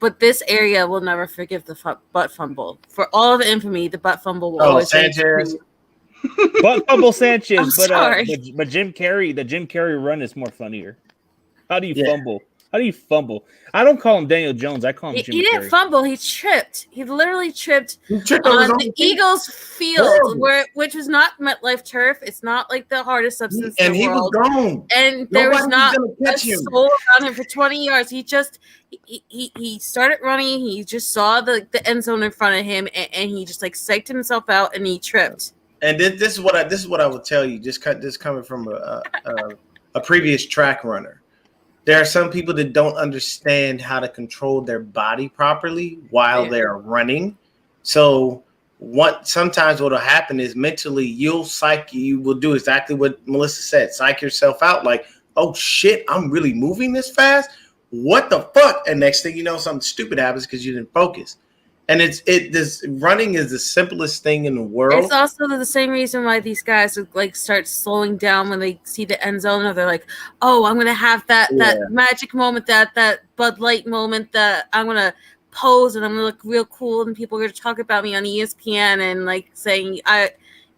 But this area will never forgive the butt fumble. For all of the infamy, the butt fumble will always Sanchez. Butt fumble Sanchez, I'm but Jim Carrey, the Jim Carrey run is more funnier. How do you fumble? How do you fumble? I don't call him Daniel Jones. I call him Jim Carrey. He didn't fumble. He tripped. He literally tripped on the Eagles field, which was not MetLife turf. It's not like the hardest substance in the world. Was gone. And there was not a soul around him for 20 yards. He just he started running. He just saw the end zone in front of him, and he just like psyched himself out, and he tripped. And this is what I would tell you. Just coming from a previous track runner. There are some people that don't understand how to control their body properly while they're running. So sometimes what will happen is mentally you will do exactly what Melissa said. Psych yourself out like, oh shit, I'm really moving this fast. What the fuck? And next thing you know, something stupid happens because you didn't focus. And this running is the simplest thing in the world. It's also the same reason why these guys would like start slowing down when they see the end zone, or they're like, "Oh, I'm gonna have that magic moment, that Bud Light moment, that I'm gonna pose and I'm gonna look real cool, and people are gonna talk about me on ESPN and like saying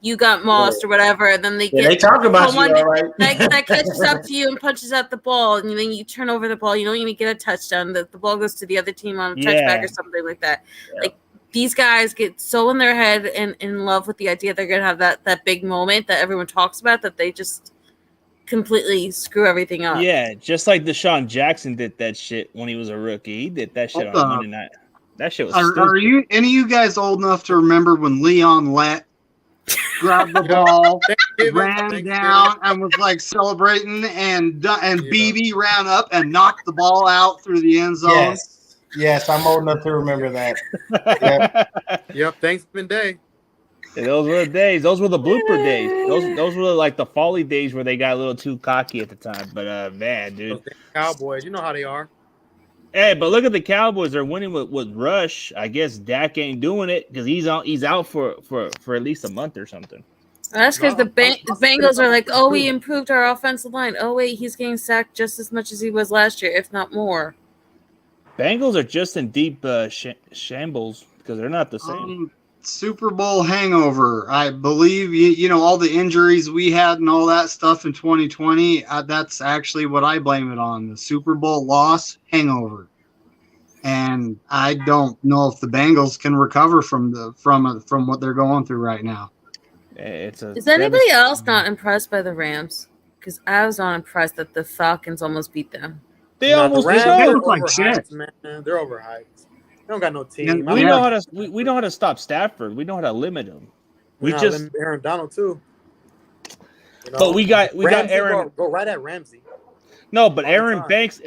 you got mossed or whatever." And then they talk about you, all right. that catches up to you and punches out the ball, and then you turn over the ball. You don't even get a touchdown. The ball goes to the other team on a touchback or something like that. Yeah. Like these guys get so in their head and in love with the idea they're gonna have that big moment that everyone talks about that they just completely screw everything up. Yeah, just like Deshaun Jackson did that shit when he was a rookie. He did that shit on Monday night. That shit was stupid. Are you any of you guys old enough to remember when Leon Lett grabbed the ball, ran down, and was like celebrating, and BB ran up and knocked the ball out through the end zone? Yes, I'm old enough to remember that. Yep, Thanksgiving Day. Yeah, those were the days. Those were the blooper days. Those were like the folly days where they got a little too cocky at the time. But man, dude, Cowboys, you know how they are. Hey, but look at the Cowboys. They're winning with Rush. I guess Dak ain't doing it because he's out for at least a month or something. That's because the Bengals are like, oh, we improved our offensive line. Oh, wait, he's getting sacked just as much as he was last year, if not more. Bengals are just in deep shambles because they're not the same. Super Bowl hangover. I believe, you know, all the injuries we had and all that stuff in 2020, that's actually what I blame it on, the Super Bowl loss hangover. And I don't know if the Bengals can recover from what they're going through right now. Is anybody else not impressed by the Rams? Because I was not impressed that the Falcons almost beat them. They almost beat them. They're overhyped, man. They're overhyped. They don't got no team. We know how to stop Stafford. We know how to limit him. We just limit Aaron Donald too. You know? But we got Aaron. Go right at Ramsey. No, but Aaron Banks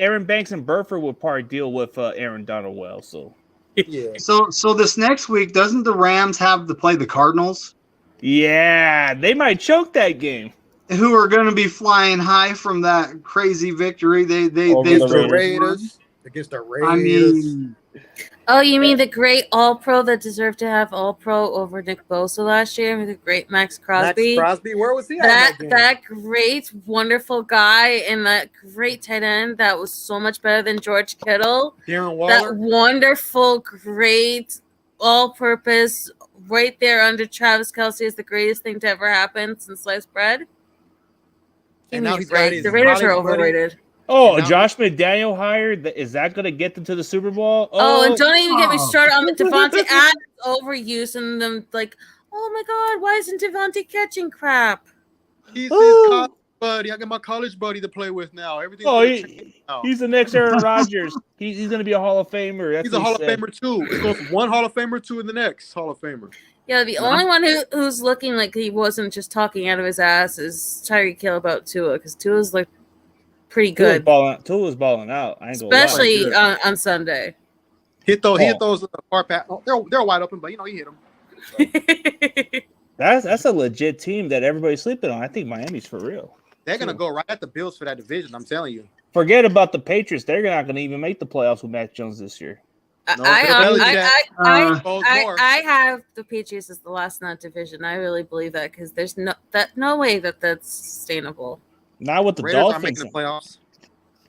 and Burford will probably deal with Aaron Donald well. So yeah. So this next week, doesn't the Rams have to play the Cardinals? Yeah, they might choke that game. Who are going to be flying high from that crazy victory? They against the Raiders. I mean. Oh, you mean the great All-Pro that deserved to have All-Pro over Nick Bosa last year? The great Max Crosby. Max Crosby, where was he at? That great, wonderful guy and that great tight end that was so much better than George Kittle. Darren Waller. That wonderful, great, all-purpose, right there under Travis Kelce is the greatest thing to ever happen since sliced bread. And now he's right. The Raiders are overrated. Oh, Josh McDaniel hired. Is that going to get them to the Super Bowl? Oh, and don't even get me started on the Devontae Adams overuse and them like, oh my God, why isn't Devontae catching crap? He's his buddy. I got my college buddy to play with now. Everything's Oh, now. he's the next Aaron Rodgers. He's going to be a Hall of Famer. That's He's a Hall of Famer too. It's going from one Hall of Famer to the next Hall of Famer. Yeah, the only one who's looking like he wasn't just talking out of his ass is Tyreek Hill about Tua, because Tua's looked pretty good. Tua's balling out. I ain't gonna Especially lie. on Sunday. He hit those far pass. Oh, they're wide open, but he hit them. That's a legit team that everybody's sleeping on. I think Miami's for real. They're gonna go right at the Bills for that division. I'm telling you. Forget about the Patriots. They're not going to even make the playoffs with Mac Jones this year. No, I have the Patriots as the last in that division. I really believe that, because there's no way that's sustainable. Not with the Raiders Dolphins. aren't making the playoffs.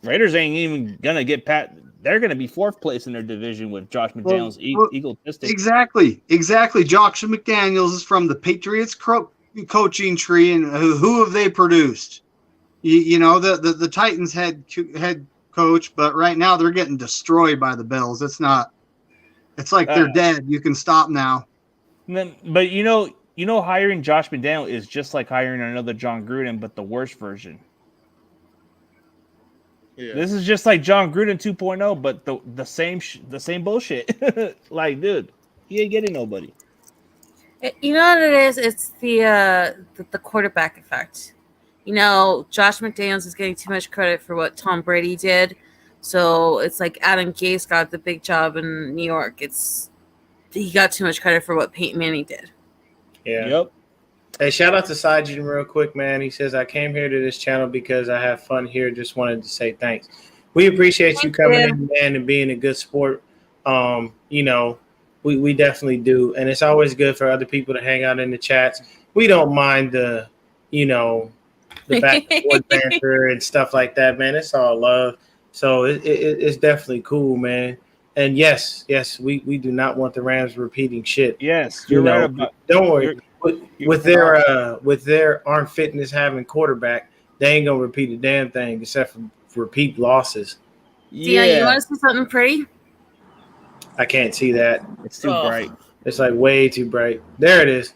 Raiders ain't even gonna get pat. They're gonna be fourth place in their division with Josh McDaniels egotistic. Exactly. Josh McDaniels is from the Patriots coaching tree, and who have they produced? The Titans head coach, but right now they're getting destroyed by the Bills. It's like they're dead. You can stop now. But hiring Josh McDaniel is just like hiring another John Gruden, but the worst version. Yeah. This is just like John Gruden 2.0, but the same bullshit. Like, dude, he ain't getting nobody. You know what it is? It's the quarterback effect. Josh McDaniels is getting too much credit for what Tom Brady did. So it's like Adam Gase got the big job in New York. He got too much credit for what Peyton Manning did. Yeah. Yep. Hey, shout out to Sajin real quick, man. He says, I came here to this channel because I have fun here. Just wanted to say thanks. We appreciate you coming in, man, and being a good sport. We definitely do. And it's always good for other people to hang out in the chats. We don't mind the back and forth banter and stuff like that, man. It's all love. So it's definitely cool, man. And yes, we do not want the Rams repeating shit. Yes, you're right about. Don't worry. With their arm fitness having quarterback, they ain't gonna repeat a damn thing except for repeat losses. Yeah, you want to see something pretty? I can't see that. It's too bright. It's like way too bright. There it is.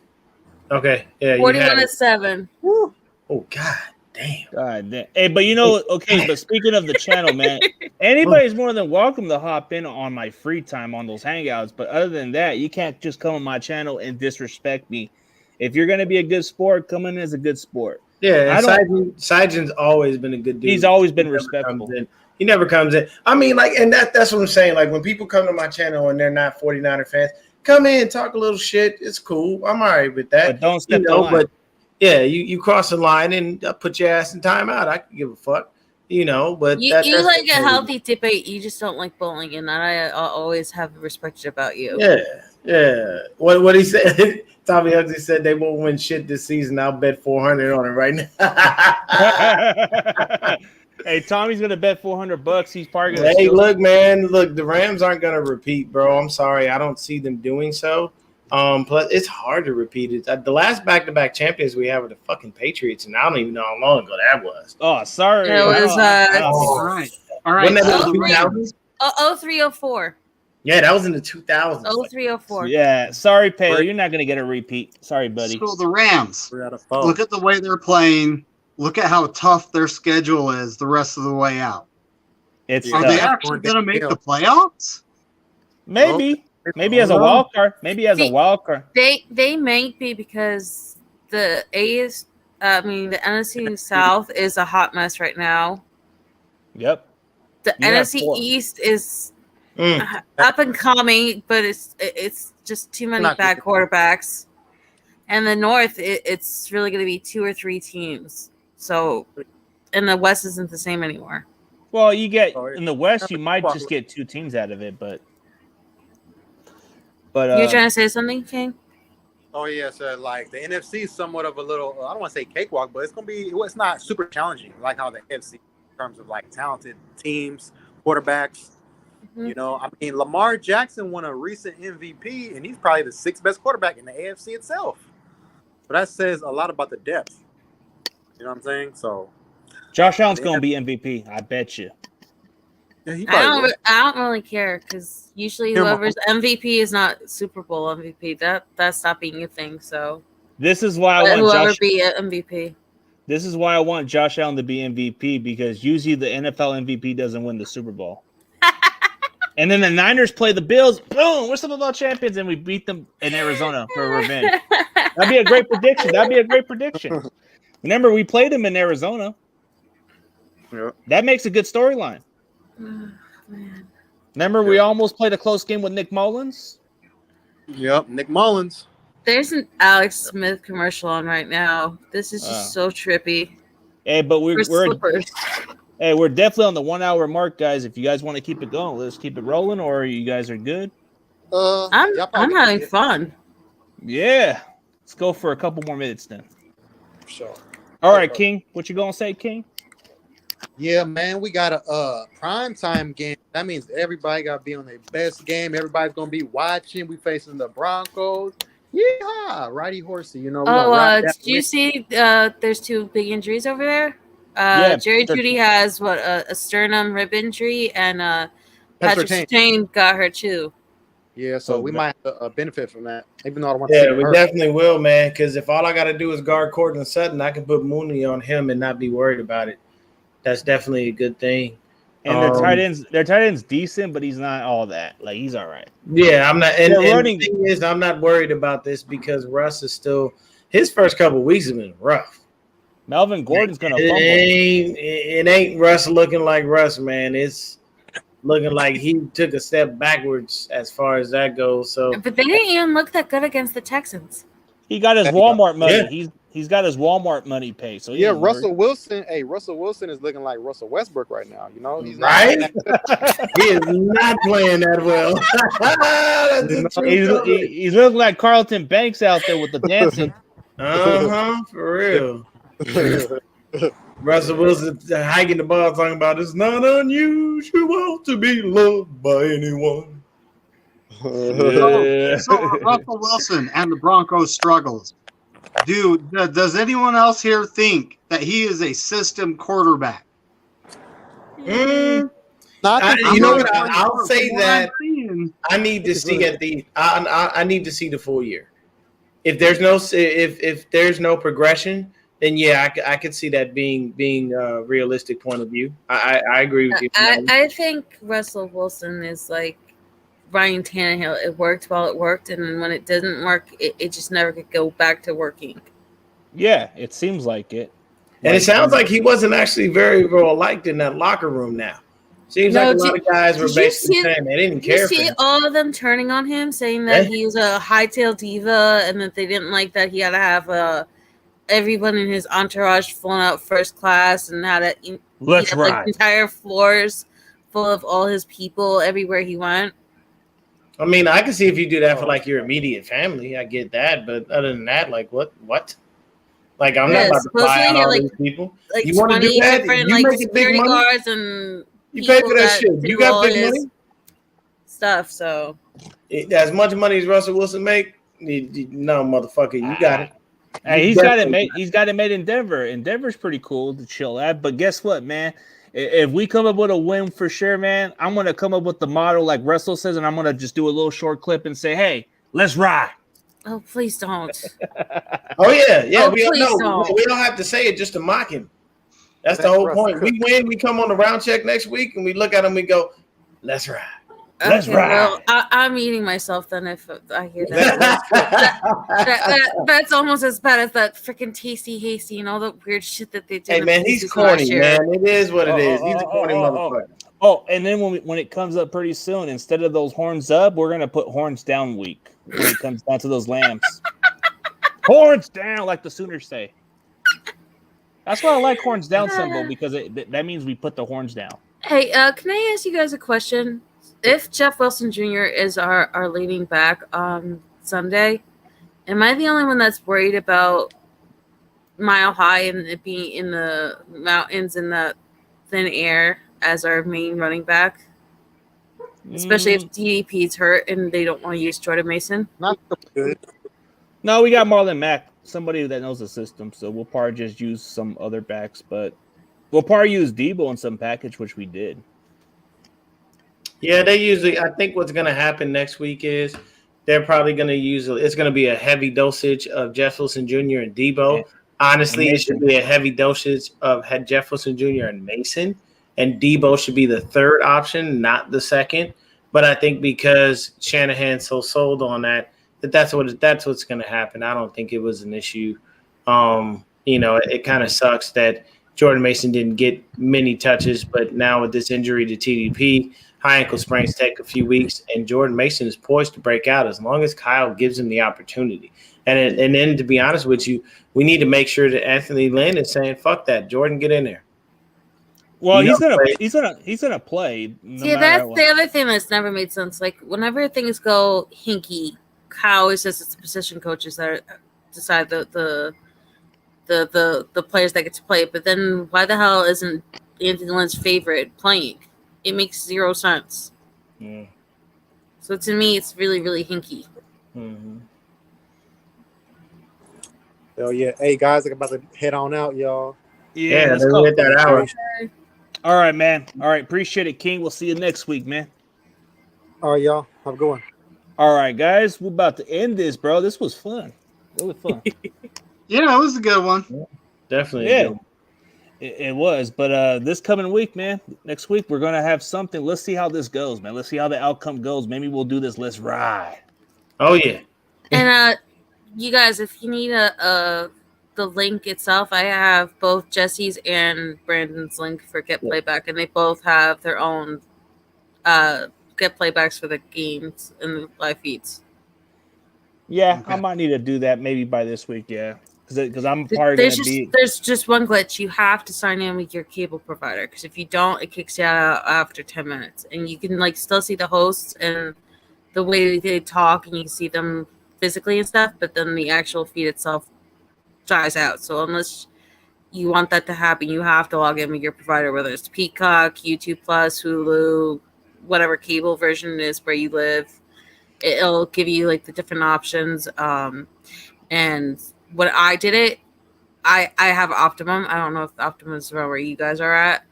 Okay, yeah. 41-7. Woo. Oh God damn. God damn. Hey, but okay, but speaking of the channel, man, anybody's more than welcome to hop in on my free time on those hangouts. But other than that, you can't just come on my channel and disrespect me. If you're gonna be a good sport, come in as a good sport. Yeah, Sajin's always been a good dude. He's always been respectable. He never comes in. I mean, like, and that's what I'm saying. Like, when people come to my channel and they're not 49er fans, come in, talk a little shit. It's cool. I'm all right with that. But don't step the line. But yeah, you cross the line and put your ass in timeout. I can give a fuck. But you like a healthy debate. You just don't like bullying, and that I always have respected about you. Yeah. What he said? Tommy Ugly said they won't win shit this season. I'll bet 400 on it right now. Hey, Tommy's gonna bet $400. He's probably gonna. Hey, look, man. Look, the Rams aren't gonna repeat, bro. I'm sorry. I don't see them doing so. Plus, it's hard to repeat it. The last back-to-back champions we have are the fucking Patriots, and I don't even know how long ago that was. Oh, sorry. It was all right. Wasn't that the 2000s? 0304. Yeah, that was in the 2000s. 0304. Yeah, sorry, Pale. You're not gonna get a repeat. Sorry, buddy. So the Rams. Look at the way they're playing. Look at how tough their schedule is the rest of the way out. Are they actually going to make the playoffs? Maybe. Maybe as a wild card. They might be, because the NFC South is a hot mess right now. Yep. The NFC East is up and coming, but it's just too many bad quarterbacks. And the North, it's really going to be 2 or 3 teams. So, and the West isn't the same anymore. Well, you get in the West, you might just get 2 teams out of it, but you're trying to say something, King? Oh yeah, so like the NFC is somewhat of a little, I don't want to say cakewalk, but it's not super challenging like how the NFC in terms of like talented teams, quarterbacks. Mm-hmm. Lamar Jackson won a recent MVP, and he's probably the 6th best quarterback in the AFC itself. So that says a lot about the depth. You know what I'm saying? So Josh Allen's going to be MVP. I bet you. Yeah, I don't really care, because usually whoever's MVP is not Super Bowl MVP. That's not being a thing. So this is why I want whoever be MVP. This is why I want Josh Allen to be MVP, because usually the NFL MVP doesn't win the Super Bowl. And then the Niners play the Bills. Boom, we're Super Bowl champions, and we beat them in Arizona for revenge. That'd be a great prediction. Remember, we played them in Arizona. Yep. That makes a good storyline. Oh, man. Remember, we almost played a close game with Nick Mullins? Yep, Nick Mullins. There's an Alex Smith commercial on right now. This is just so trippy. Hey, but we're slippers. Hey, we're definitely on the 1 hour mark, guys. If you guys want to keep it going, let's keep it rolling, or you guys are good. I'm having fun. Yeah. Let's go for a couple more minutes then. Sure. All right, King. What you gonna say, King? Yeah, man, we got a prime time game. That means everybody got to be on their best game. Everybody's gonna be watching. We facing the Broncos. Yeah, righty horsey. You know. Did you see? There's two big injuries over there. Jerry Jeudy has a sternum rib injury, and Patrick Surtain got hurt too. Yeah, so we might benefit from that, even though I don't want to. Yeah, we definitely will, man. Because if all I got to do is guard Cortland Sutton, I can put Mooney on him and not be worried about it. That's definitely a good thing. And their tight end's decent, but he's not all that. Like, he's all right. Yeah, I'm not. And the thing is, I'm not worried about this because Russ is still. His first couple of weeks have been rough. Melvin Gordon's gonna fumble. It ain't Russ looking like Russ, man. It's looking like he took a step backwards as far as that goes. So, but they didn't even look that good against the Texans. He got his Walmart money. Yeah. He's got his Walmart money paid. So yeah, Russell Wilson. Hey, Russell Wilson is looking like Russell Westbrook right now. You know, he's right. He is not playing that well. He's looking like Carlton Banks out there with the dancing. For real. Russell Wilson hiking the ball, talking about it's not unusual to be loved by anyone. So Russell Wilson and the Broncos struggles. Does anyone else here think that he is a system quarterback? You know what? I'll say that I need to see I need to see the full year. If there's no progression, then yeah, I could see that being a realistic point of view. I agree with you. I think Russell Wilson is like Ryan Tannehill. It worked while it worked, and then when it doesn't work, it just never could go back to working. Yeah, it seems like it. And it sounds like he wasn't actually very well liked in that locker room now. Seems like a lot of guys were basically saying they didn't care for him. You see all of them turning on him, saying that he's a hightail diva and that they didn't like that he had to have everyone in his entourage flown out first class and had to like entire floors full of all his people everywhere he went. I mean, I can see if you do that for like your immediate family, I get that, but other than that, like what? Like I'm not about to fly out all these people. Like you want to do that? Different like security guards and you pay for that shit. You got big money stuff. So as much money as Russell Wilson make, no motherfucker, you got it. Hey, he's got it made. He's got it made in Denver, and Denver's pretty cool to chill at. But guess what, man? If we come up with a win for sure, man, I'm gonna come up with the motto like Russell says, and I'm gonna just do a little short clip and say, "Hey, let's ride." Oh, please don't. Oh yeah. We don't have to say it just to mock him. That's the whole point. We win. We come on the round check next week, and we look at him. We go, "Let's ride." Let's ride. Well, I'm eating myself then if I hear that. That's almost as bad as that freaking Tasty Hasty and all the weird shit that they did. Hey man, he's corny, man. It is what it is. He's a corny motherfucker. Oh, and then when it comes up pretty soon, instead of those horns up, we're gonna put horns down week when it comes down to those lambs. Horns down, like the Sooners say. That's why I like horns down symbol, because that means we put the horns down. Hey, can I ask you guys a question? If Jeff Wilson Jr. is our leading back on Sunday, am I the only one that's worried about Mile High and it being in the mountains in the thin air as our main running back? Especially if DDP's hurt and they don't want to use Jordan Mason. Not so good. No, we got Marlon Mack, somebody that knows the system, so we'll probably just use some other backs, but we'll probably use Debo in some package, which we did. Yeah, I think what's going to happen next week is they're probably going to it's going to be a heavy dosage of Jeff Wilson Jr. and Debo. Honestly, it should be a heavy dosage of Jeff Wilson Jr. and Mason, and Debo should be the third option, not the second. But I think because Shanahan's so sold on that's what's going to happen. I don't think it was an issue. It kind of sucks that Jordan Mason didn't get many touches, but now with this injury to TDP, high ankle sprains take a few weeks, and Jordan Mason is poised to break out as long as Kyle gives him the opportunity. And then, to be honest with you, we need to make sure that Anthony Lynn is saying, "Fuck that, Jordan, get in there." Well, he's gonna play. That's the other thing that's never made sense. Like whenever things go hinky, Kyle always says it's the position coaches that decide the players that get to play. But then why the hell isn't Anthony Lynn's favorite playing? It makes zero sense. Mm. So to me, it's really, really hinky. Mm-hmm. Oh yeah, hey guys, I'm about to head on out, y'all. Yeah, let's go. Hit that hour. All right, man. All right, appreciate it, King. We'll see you next week, man. All right, y'all. Have a good one. All right, guys, we're about to end this, bro. This was fun. Really fun. Yeah, it was a good one. Yeah, definitely. Yeah, it was. But this coming week, man, next week we're gonna have something. Let's see how this goes, man. Let's see how the outcome goes. Maybe we'll do this. Let's ride. Oh yeah. And you guys, if you need the link itself, I have both Jesse's and Brandon's link for Get Playback, and they both have their own Get Playbacks for the games and the live feeds. Yeah, Okay. I might need to do that maybe by this week. Yeah, because I'm probably There's just one glitch. You have to sign in with your cable provider, because if you don't, it kicks you out after 10 minutes, and you can still see the hosts and the way they talk, and you can see them physically and stuff, but then the actual feed itself dies out. So unless you want that to happen, you have to log in with your provider, whether it's Peacock, YouTube Plus, Hulu, whatever cable version it is where you live. It'll give you the different options. And when I did it, I have Optimum. I don't know if Optimum is around where you guys are at,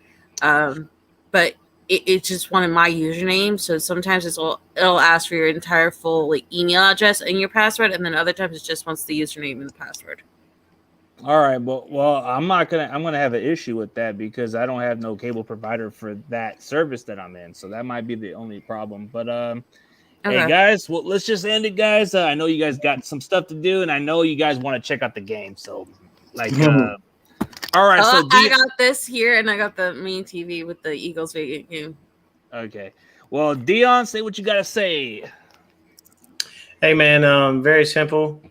but it just wanted my username. So sometimes it'll ask for your entire full email address and your password, and then other times it just wants the username and the password. All right, well, I'm gonna have an issue with that because I don't have no cable provider for that service that I'm in, so that might be the only problem. But okay. Hey guys, well, let's just end it, guys. I know you guys got some stuff to do, and I know you guys want to check out the game. So, all right. So I got this here, and I got the main TV with the Eagles game. Okay. Well, Dion, say what you gotta say. Hey man, very simple.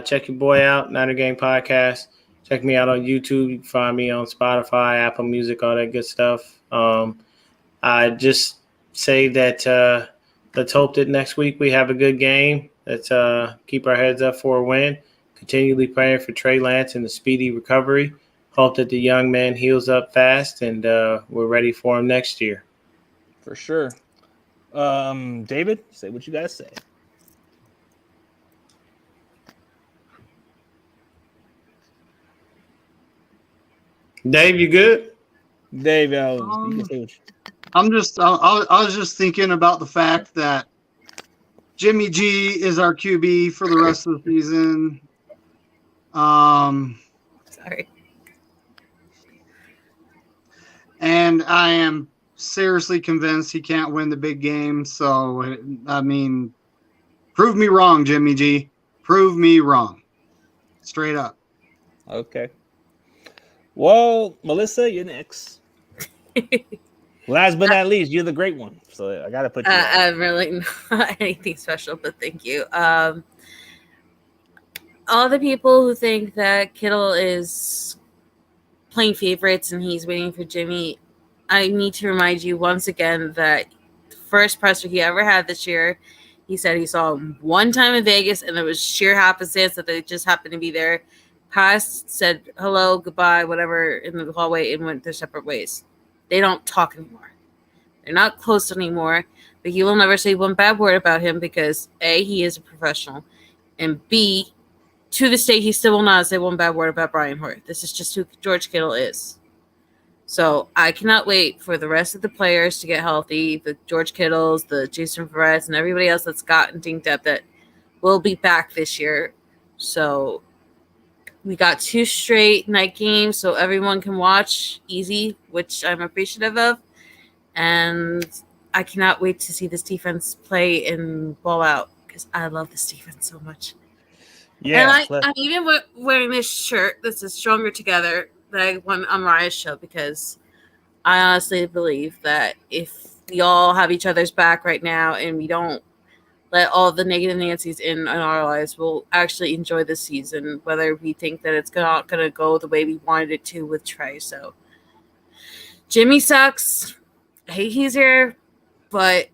Check your boy out, Niner Gang Podcast. Check me out on YouTube. You can find me on Spotify, Apple Music, all that good stuff. I just say that let's hope that next week we have a good game. Let's keep our heads up for a win. Continually praying for Trey Lance and the speedy recovery. Hope that the young man heals up fast, and we're ready for him next year. For sure. David, say what you got to say. Dave, you good? Dave, you can say what I was just thinking about the fact that Jimmy G is our QB for the rest of the season. Sorry. And I am seriously convinced he can't win the big game. So, I mean, prove me wrong, Jimmy G. Prove me wrong. Straight up. Okay. Well, Melissa, you're next. Last but not least, you're the great one. So I got to put you I'm really not anything special, but thank you. All the people who think that Kittle is playing favorites and he's waiting for Jimmy, I need to remind you once again that the first presser he ever had this year, he said he saw him one time in Vegas, and it was sheer happenstance that they just happened to be there. Passed, said hello, goodbye, whatever in the hallway, and went their separate ways. They don't talk anymore. They're not close anymore, but he will never say one bad word about him because A, he is a professional, and B, to this day, he still will not say one bad word about Brian Hoyer. This is just who George Kittle is. So I cannot wait for the rest of the players to get healthy, the George Kittles, the Jason Verretts, and everybody else that's gotten dinged up that will be back this year. So We got 2 straight night games, so everyone can watch easy, which I'm appreciative of. And I cannot wait to see this defense play and ball out because I love this defense so much. Yeah. And I'm even wearing this shirt that says Stronger Together that I won on Raya's show because I honestly believe that if we all have each other's back right now and we don't let all the negative Nancy's in our lives, we'll actually enjoy this season, whether we think that it's not going to go the way we wanted it to with Trey. So Jimmy sucks. I hate he's here, but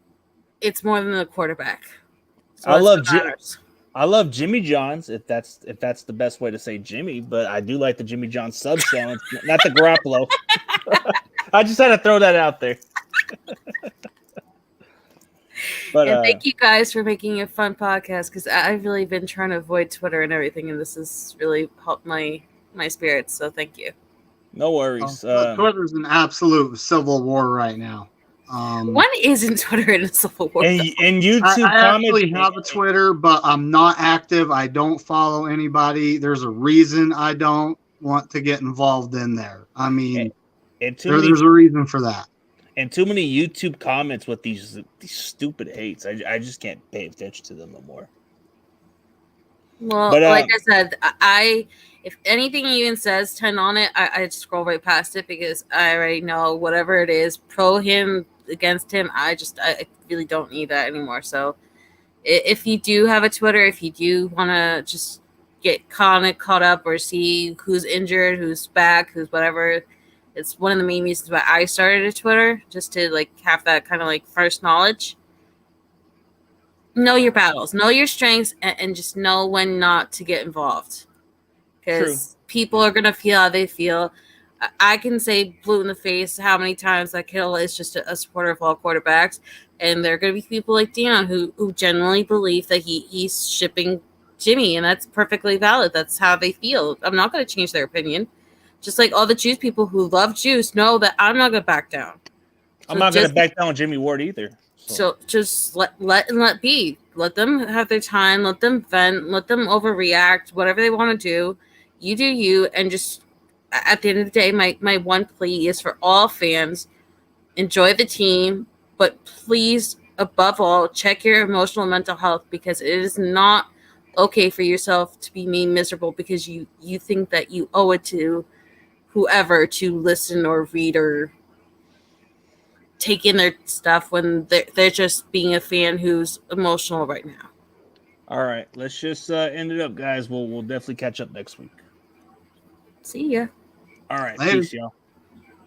it's more than the quarterback. So I love Jimmy John's, if that's the best way to say Jimmy, but I do like the Jimmy John sub sandwich, not the Garoppolo. I just had to throw that out there. But and thank you guys for making a fun podcast because I've really been trying to avoid Twitter and everything, and this has really helped my spirits. So thank you. No worries. Twitter's an absolute civil war right now. When isn't Twitter in a civil war? And YouTube I actually have a Twitter, but I'm not active. I don't follow anybody. There's a reason I don't want to get involved in there. I mean, there's a reason for that. And too many YouTube comments with these stupid hates. I just can't pay attention to them no more. Well, but, like I said, if anything even says 10 on it, I scroll right past it because I already know whatever it is, pro him, against him, I really don't need that anymore. So if you do have a Twitter, if you do want to just get caught up or see who's injured, who's back, who's whatever, it's one of the main reasons why I started a Twitter, just to like have that kind of like first knowledge. Know your battles, know your strengths, and just know when not to get involved. Because people are going to feel how they feel. I can say blue in the face how many times that Kittle is just a supporter of all quarterbacks. And there are going to be people like Dion who genuinely believe that he's shipping Jimmy, and that's perfectly valid. That's how they feel. I'm not going to change their opinion. Just like all the Juice people who love Juice know that I'm not going to back down. I'm not going to back down on Jimmy Ward either. So just let be. Let them have their time. Let them vent. Let them overreact. Whatever they want to do, you do you. And just at the end of the day, my one plea is for all fans: enjoy the team, but please, above all, check your emotional and mental health, because it is not okay for yourself to be made miserable because you think that you owe it to whoever to listen or read or take in their stuff when they're just being a fan who's emotional right now. All right, let's just end it up, guys. We'll definitely catch up next week. See ya. All right, Later. peace, y'all.